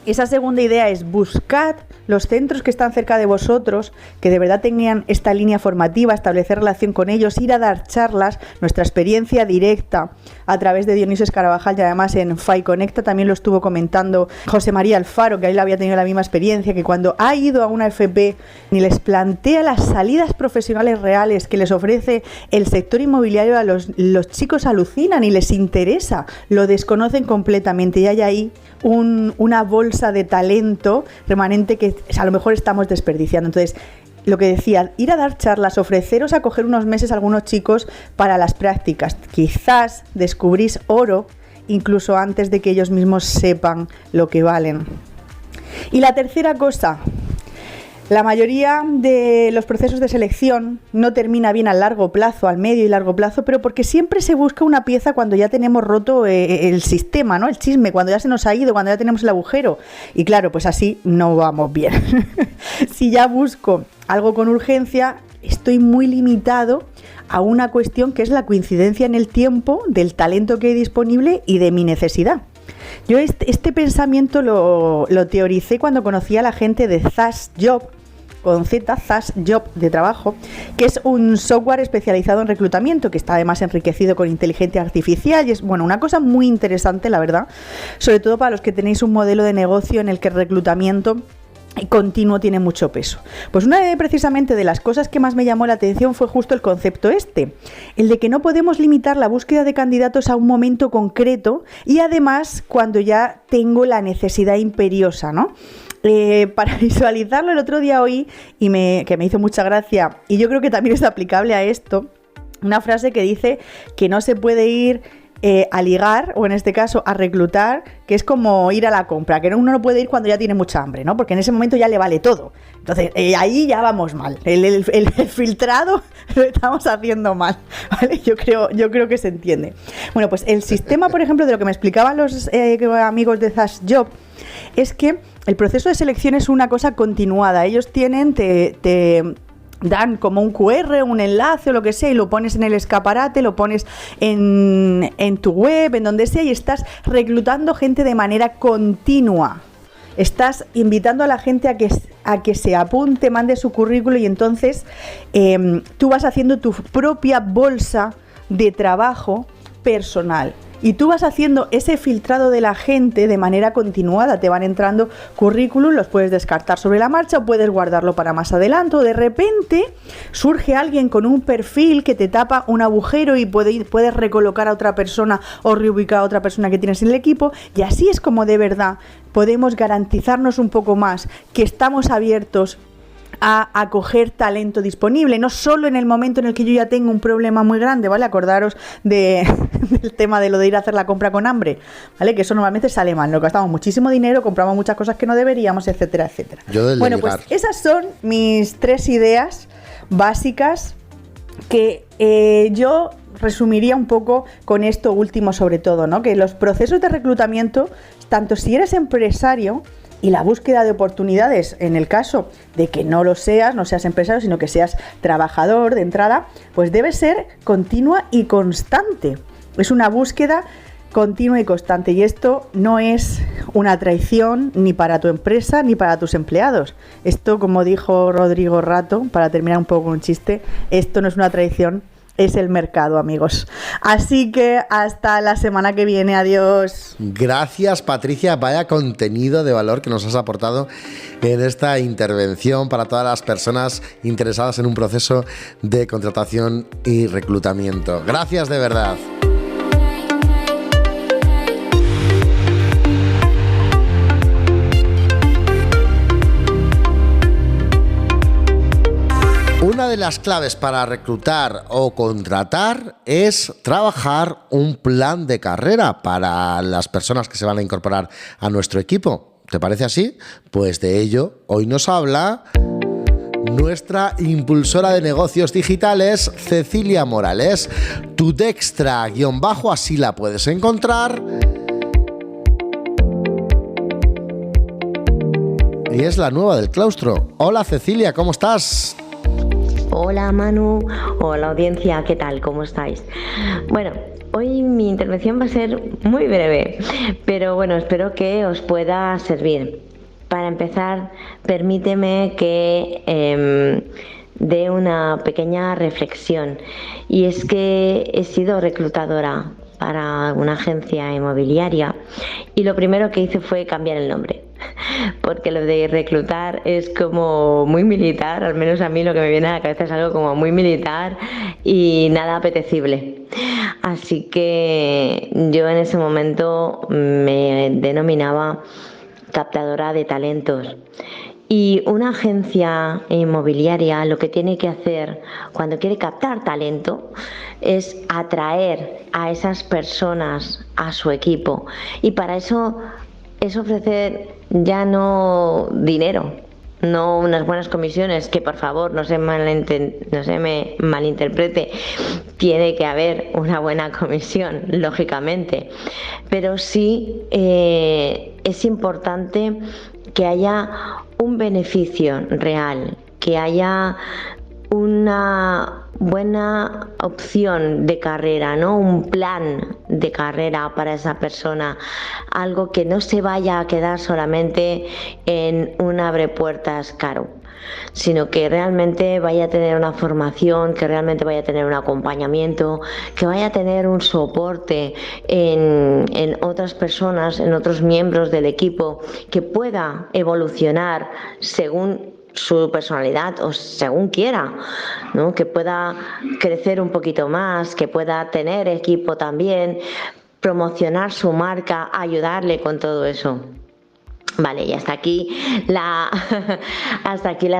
Esa segunda idea es buscad los centros que están cerca de vosotros, que de verdad tengan esta línea formativa, establecer relación con ellos, ir a dar charlas, nuestra experiencia directa a través de Dionisio Escarabajal, y además en FAI Conecta también lo estuvo comentando José María Alfaro, que él había tenido la misma experiencia, que cuando ha ido a una FP y les plantea las salidas profesionales reales que les ofrece el sector inmobiliario, a los chicos alucinan y les interesa, lo desconocen completamente y hay ahí una bolsa de talento remanente que a lo mejor estamos desperdiciando. Entonces, lo que decía, ir a dar charlas, ofreceros a coger unos meses a algunos chicos para las prácticas. Quizás descubrís oro incluso antes de que ellos mismos sepan lo que valen. Y la tercera cosa, la mayoría de los procesos de selección no termina bien a largo plazo, al medio y largo plazo, pero porque siempre se busca una pieza cuando ya tenemos roto el sistema, ¿no? El chisme, cuando ya se nos ha ido, cuando ya tenemos el agujero. Y claro, pues así no vamos bien. Si ya busco algo con urgencia, estoy muy limitado a una cuestión que es la coincidencia en el tiempo del talento que hay disponible y de mi necesidad. Yo este pensamiento lo teoricé cuando conocí a la gente de ZAS Job, con Z, ZAS Job de trabajo, que es un software especializado en reclutamiento, que está además enriquecido con inteligencia artificial y es, bueno, una cosa muy interesante, la verdad, sobre todo para los que tenéis un modelo de negocio en el que el reclutamiento continuo tiene mucho peso. Pues una precisamente de las cosas que más me llamó la atención fue justo el concepto el de que no podemos limitar la búsqueda de candidatos a un momento concreto y además cuando ya tengo la necesidad imperiosa, ¿no? Para visualizarlo el otro día oí que me hizo mucha gracia y yo creo que también es aplicable a esto, una frase que dice que no se puede ir a ligar, o en este caso a reclutar, que es como ir a la compra, que uno no puede ir cuando ya tiene mucha hambre, ¿no? Porque en ese momento ya le vale todo. Entonces, ahí ya vamos mal. El filtrado lo estamos haciendo mal, ¿vale? Yo creo que se entiende. Bueno, pues el sistema, por ejemplo, de lo que me explicaban los amigos de ZAS Job, es que el proceso de selección es una cosa continuada. Ellos tienen, te dan como un QR, un enlace o lo que sea y lo pones en el escaparate, lo pones en tu web, en donde sea y estás reclutando gente de manera continua. Estás invitando a la gente a que se apunte, mande su currículo y entonces tú vas haciendo tu propia bolsa de trabajo personal. Y tú vas haciendo ese filtrado de la gente de manera continuada. Te van entrando currículum, los puedes descartar sobre la marcha o puedes guardarlo para más adelante. O de repente surge alguien con un perfil que te tapa un agujero y puedes recolocar a otra persona o reubicar a otra persona que tienes en el equipo. Y así es como de verdad podemos garantizarnos un poco más que estamos abiertos a acoger talento disponible, no solo en el momento en el que yo ya tengo un problema muy grande, ¿vale? Acordaros del tema de lo de ir a hacer la compra con hambre, ¿vale? Que eso normalmente sale mal, nos gastamos muchísimo dinero, compramos muchas cosas que no deberíamos, etcétera, etcétera. Bueno, pues esas son mis 3 ideas básicas que yo resumiría un poco con esto último sobre todo, ¿no? Que los procesos de reclutamiento, tanto si eres empresario y la búsqueda de oportunidades, en el caso de que no lo seas, no seas empresario, sino que seas trabajador de entrada, pues debe ser continua y constante. Es una búsqueda continua y constante y esto no es una traición ni para tu empresa ni para tus empleados. Esto, como dijo Rodrigo Rato, para terminar un poco con un chiste, esto no es una traición, es el mercado, amigos. Así que hasta la semana que viene. Adiós. Gracias, Patricia. Vaya contenido de valor que nos has aportado en esta intervención para todas las personas interesadas en un proceso de contratación y reclutamiento. Gracias de verdad. Una de las claves para reclutar o contratar es trabajar un plan de carrera para las personas que se van a incorporar a nuestro equipo. ¿Te parece así? Pues de ello hoy nos habla nuestra impulsora de negocios digitales, Cecilia Morales. Tudextra _ así la puedes encontrar. Y es la nueva del claustro. Hola Cecilia, ¿cómo estás? Hola Manu, hola audiencia, ¿qué tal? ¿Cómo estáis? Bueno, hoy mi intervención va a ser muy breve, pero bueno, espero que os pueda servir. Para empezar, permíteme que dé una pequeña reflexión, y es que he sido reclutadora para una agencia inmobiliaria y lo primero que hice fue cambiar el nombre, porque lo de reclutar es como muy militar, al menos a mí lo que me viene a la cabeza es algo como muy militar y nada apetecible. Así que yo en ese momento me denominaba captadora de talentos. Y una agencia inmobiliaria lo que tiene que hacer cuando quiere captar talento es atraer a esas personas a su equipo. Y para eso es ofrecer ya no dinero, no unas buenas comisiones, que por favor no se me malinterprete, tiene que haber una buena comisión, lógicamente, pero sí es importante que haya un beneficio real, que haya una buena opción de carrera, ¿no? Un plan de carrera para esa persona, algo que no se vaya a quedar solamente en un abre puertas caro, sino que realmente vaya a tener una formación, que realmente vaya a tener un acompañamiento, que vaya a tener un soporte en otras personas, en otros miembros del equipo, que pueda evolucionar según su personalidad o según quiera, ¿no? Que pueda crecer un poquito más, que pueda tener equipo también, promocionar su marca, ayudarle con todo eso. Vale, y hasta aquí la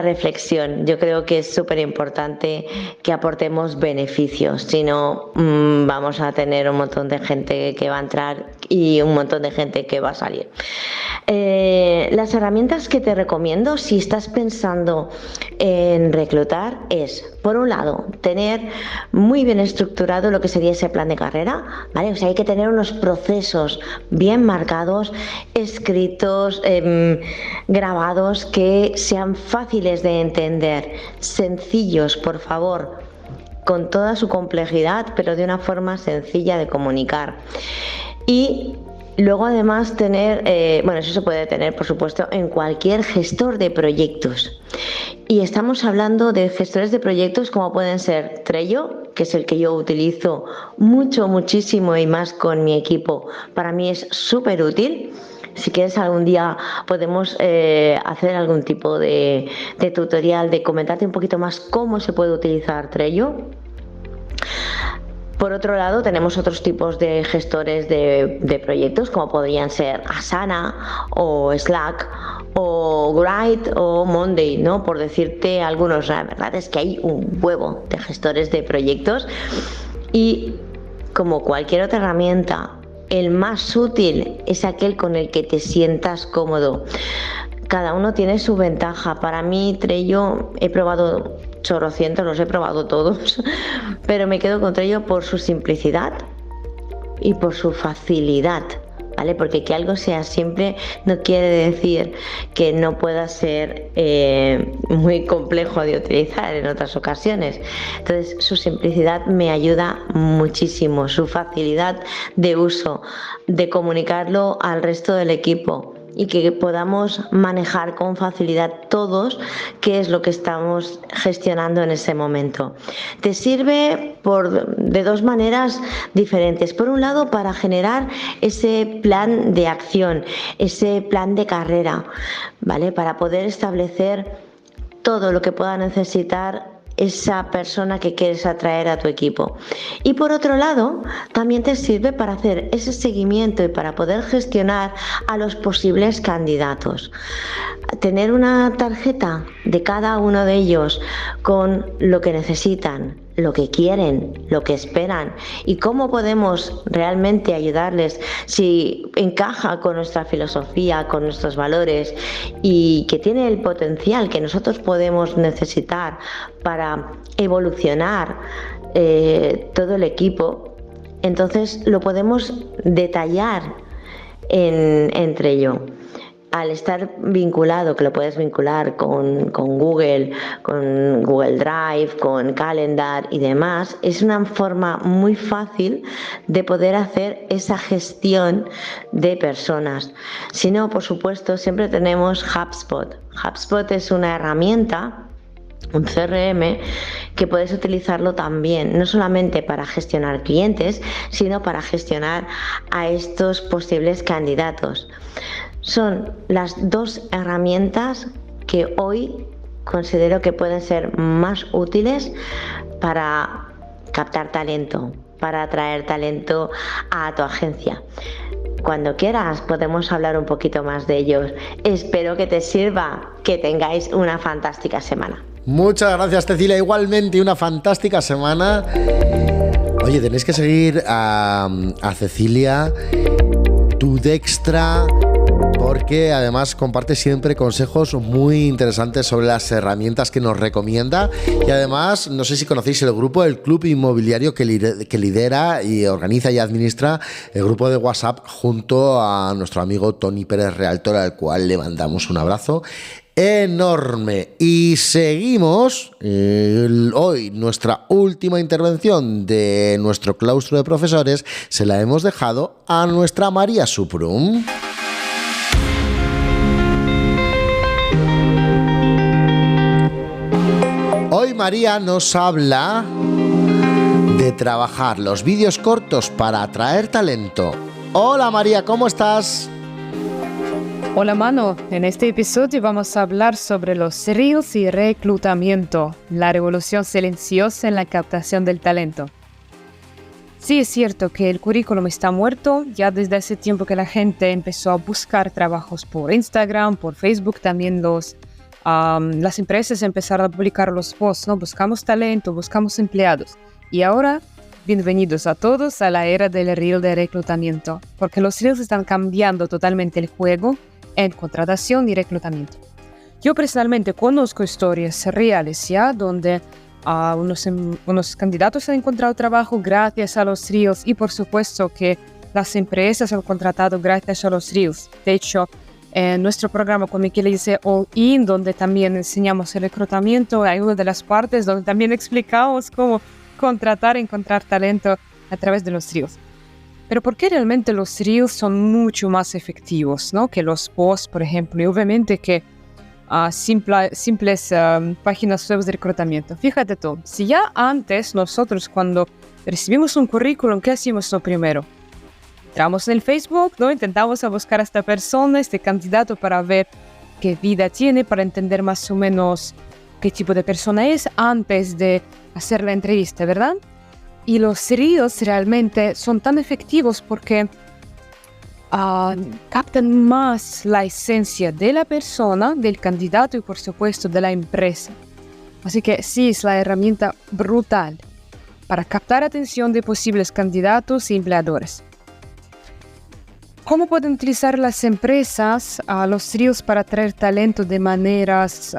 reflexión. Yo creo que es súper importante que aportemos beneficios, si no vamos a tener un montón de gente que va a entrar y un montón de gente que va a salir. Las herramientas que te recomiendo si estás pensando en reclutar es, por un lado, tener muy bien estructurado lo que sería ese plan de carrera, ¿vale? O sea, hay que tener unos procesos bien marcados, escritos, grabados, que sean fáciles de entender, sencillos, por favor, con toda su complejidad, pero de una forma sencilla de comunicar. Y luego además tener, eso se puede tener por supuesto en cualquier gestor de proyectos. Y estamos hablando de gestores de proyectos como pueden ser Trello, que es el que yo utilizo muchísimo y más con mi equipo. Para mí es súper útil. Si quieres algún día podemos hacer algún tipo de tutorial, de comentarte un poquito más cómo se puede utilizar Trello. Por otro lado, tenemos otros tipos de gestores de proyectos, como podrían ser Asana o Slack o Gride o Monday, ¿no? Por decirte algunos. La verdad es que hay un huevo de gestores de proyectos y, como cualquier otra herramienta, el más útil es aquel con el que te sientas cómodo. Cada uno tiene su ventaja. Para mí, Trello, he probado chorrocientos, los he probado todos, pero me quedo con Trello por su simplicidad y por su facilidad, ¿vale? Porque que algo sea simple no quiere decir que no pueda ser muy complejo de utilizar en otras ocasiones. Entonces, su simplicidad me ayuda muchísimo, su facilidad de uso, de comunicarlo al resto del equipo y que podamos manejar con facilidad todos qué es lo que estamos gestionando en ese momento. Te sirve de dos maneras diferentes. Por un lado, para generar ese plan de acción, ese plan de carrera, ¿vale? Para poder establecer todo lo que pueda necesitar esa persona que quieres atraer a tu equipo. Y por otro lado, también te sirve para hacer ese seguimiento y para poder gestionar a los posibles candidatos. Tener una tarjeta de cada uno de ellos con lo que necesitan, lo que quieren, lo que esperan y cómo podemos realmente ayudarles si encaja con nuestra filosofía, con nuestros valores y que tiene el potencial que nosotros podemos necesitar para evolucionar todo el equipo, entonces lo podemos detallar entre ello. Al estar vinculado, que lo puedes vincular con Google Drive, con Calendar y demás, es una forma muy fácil de poder hacer esa gestión de personas. Si no, por supuesto, siempre tenemos HubSpot. HubSpot es una herramienta, un CRM, que puedes utilizarlo también, no solamente para gestionar clientes, sino para gestionar a estos posibles candidatos. Son las dos herramientas que hoy considero que pueden ser más útiles para captar talento, para atraer talento a tu agencia. Cuando quieras podemos hablar un poquito más de ellos. Espero que te sirva, que tengáis una fantástica semana. Muchas gracias, Cecilia. Igualmente, una fantástica semana. Oye, tenéis que seguir a Cecilia, tu Dextra, porque además comparte siempre consejos muy interesantes sobre las herramientas que nos recomienda. Y además, no sé si conocéis el grupo, el Club Inmobiliario que lidera y organiza y administra el grupo de WhatsApp junto a nuestro amigo Tony Pérez Realtor, al cual le mandamos un abrazo enorme. Y seguimos hoy. Nuestra última intervención de nuestro claustro de profesores se la hemos dejado a nuestra María Suprum. Hoy María nos habla de trabajar los vídeos cortos para atraer talento. Hola María, ¿cómo estás? Hola Manu, en este episodio vamos a hablar sobre los Reels y reclutamiento, la revolución silenciosa en la captación del talento. Sí, es cierto que el currículum está muerto, ya desde hace tiempo que la gente empezó a buscar trabajos por Instagram, por Facebook, también las empresas empezaron a publicar los posts, ¿no? Buscamos talento, buscamos empleados. Y ahora, bienvenidos a todos a la era del Reel de reclutamiento, porque los Reels están cambiando totalmente el juego en contratación y reclutamiento. Yo personalmente conozco historias reales ya donde unos candidatos han encontrado trabajo gracias a los Reels y por supuesto que las empresas han contratado gracias a los Reels. De hecho, en nuestro programa con Miquel dice All In, donde también enseñamos el reclutamiento, hay una de las partes donde también explicamos cómo contratar y encontrar talento a través de los Reels. Pero ¿por qué realmente los Reels son mucho más efectivos, ¿no? que los posts, por ejemplo? Y obviamente que simples páginas web de reclutamiento. Fíjate tú, si ya antes nosotros cuando recibimos un currículum, ¿qué hacíamos lo primero? Entramos en el Facebook, ¿no? Intentamos buscar a esta persona, este candidato, para ver qué vida tiene, para entender más o menos qué tipo de persona es antes de hacer la entrevista, ¿verdad? Y los Reels realmente son tan efectivos porque captan más la esencia de la persona, del candidato y por supuesto de la empresa. Así que sí, es la herramienta brutal para captar atención de posibles candidatos y empleadores. ¿Cómo pueden utilizar las empresas los Reels para atraer talento de maneras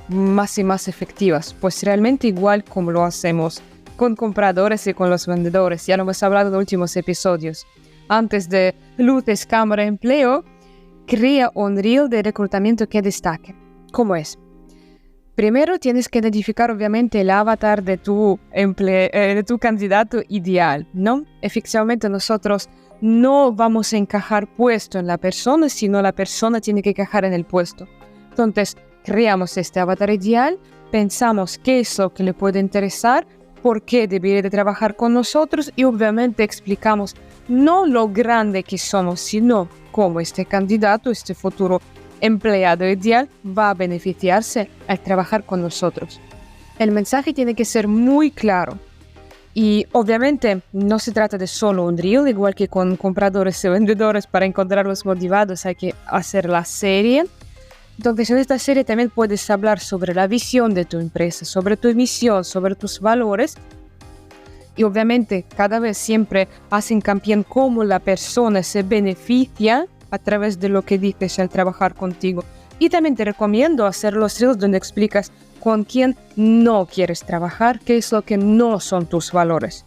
más y más efectivas? Pues realmente igual como lo hacemos con compradores y con los vendedores. Ya lo hemos hablado en los últimos episodios. Antes de luces, cámara, empleo, crea un reel de reclutamiento que destaque. ¿Cómo es? Primero tienes que identificar obviamente el avatar de tu candidato ideal, ¿no? Efectivamente nosotros no vamos a encajar puesto en la persona, sino la persona tiene que encajar en el puesto. Entonces, creamos este avatar ideal, pensamos qué es lo que le puede interesar, por qué debería de trabajar con nosotros y obviamente explicamos no lo grande que somos, sino cómo este candidato, este futuro empleado ideal va a beneficiarse al trabajar con nosotros. El mensaje tiene que ser muy claro y obviamente no se trata de solo un reel, igual que con compradores y vendedores. Para encontrarlos motivados hay que hacer la serie Entonces en esta serie también puedes hablar sobre la visión de tu empresa, sobre tu misión, sobre tus valores. Y obviamente cada vez siempre hacen hincapié en cómo la persona se beneficia a través de lo que dices al trabajar contigo. Y también te recomiendo hacer los reels donde explicas con quién no quieres trabajar, qué es lo que no son tus valores.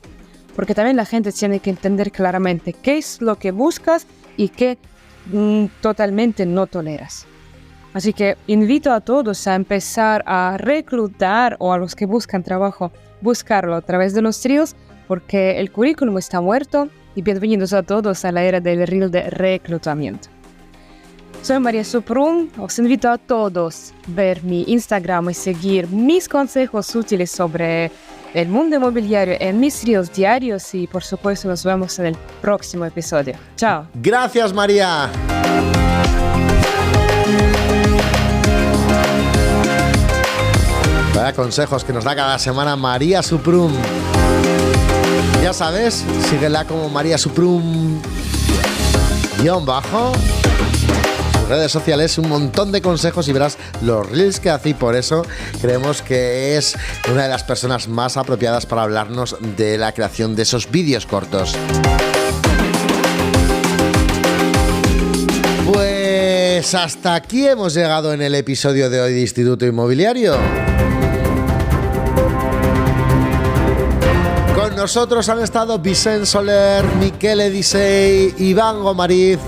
Porque también la gente tiene que entender claramente qué es lo que buscas y qué totalmente no toleras. Así que invito a todos a empezar a reclutar, o a los que buscan trabajo, buscarlo a través de los reels, porque el currículum está muerto. Y bienvenidos a todos a la era del reel de reclutamiento. Soy María Suprum, os invito a todos a ver mi Instagram y seguir mis consejos útiles sobre el mundo inmobiliario en mis reels diarios, y por supuesto nos vemos en el próximo episodio. Chao. Gracias, María. Vaya consejos que nos da cada semana María Suprum. Ya sabes, síguela como María Suprum _ sus redes sociales, un montón de consejos y verás los reels que hace, y por eso creemos que es una de las personas más apropiadas para hablarnos de la creación de esos vídeos cortos. Pues hasta aquí hemos llegado en el episodio de hoy de Instituto Inmobiliario. Con nosotros han estado Vicent Soler, Miquel Edisei, Iván Gomariz,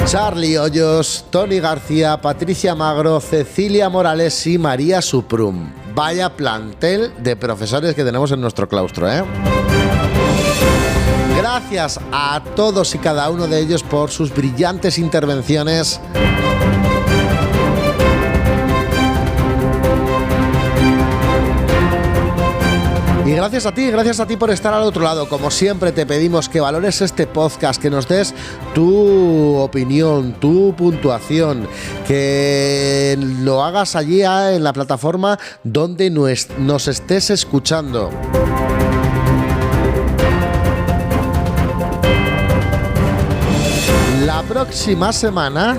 Charlie Hoyos, Tony García, Patricia Magro, Cecilia Morales y María Suprum. Vaya plantel de profesores que tenemos en nuestro claustro, ¿eh? Gracias a todos y cada uno de ellos por sus brillantes intervenciones. Y gracias a ti por estar al otro lado. Como siempre te pedimos que valores este podcast, que nos des tu opinión, tu puntuación, que lo hagas allí en la plataforma donde nos estés escuchando. La próxima semana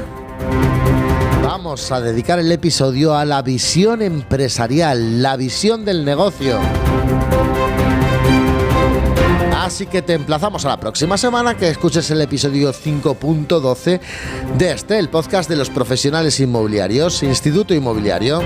vamos a dedicar el episodio a la visión empresarial, la visión del negocio. Así que te emplazamos a la próxima semana, que escuches el episodio 5.12 de el podcast de los profesionales inmobiliarios, Instituto Inmobiliario.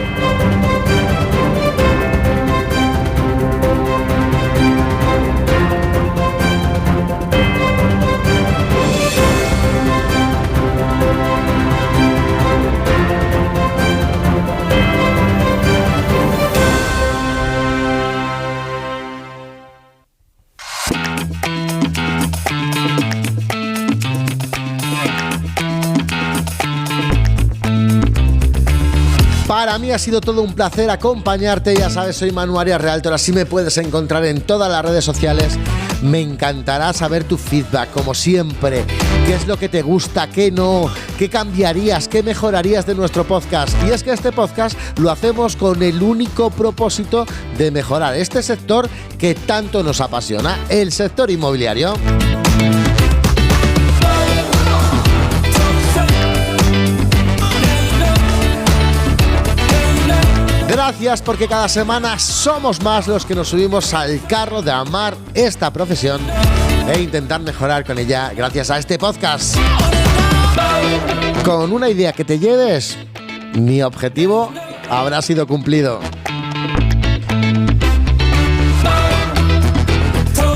Para mí ha sido todo un placer acompañarte. Ya sabes, soy Manu Arias Realtor, así me puedes encontrar en todas las redes sociales. Me encantará saber tu feedback, como siempre. ¿Qué es lo que te gusta? ¿Qué no? ¿Qué cambiarías? ¿Qué mejorarías de nuestro podcast? Y es que este podcast lo hacemos con el único propósito de mejorar este sector que tanto nos apasiona, el sector inmobiliario. Gracias, porque cada semana somos más los que nos subimos al carro de amar esta profesión e intentar mejorar con ella gracias a este podcast. Con una idea que te lleves, mi objetivo habrá sido cumplido.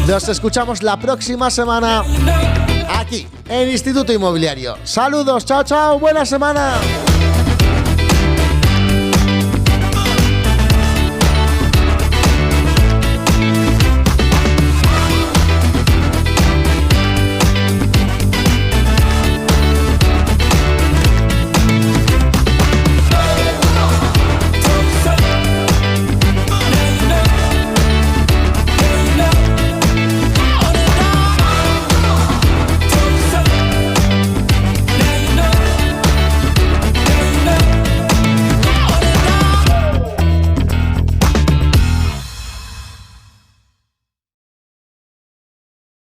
Nos escuchamos la próxima semana aquí en Instituto Inmobiliario. Saludos, chao, chao, buena semana.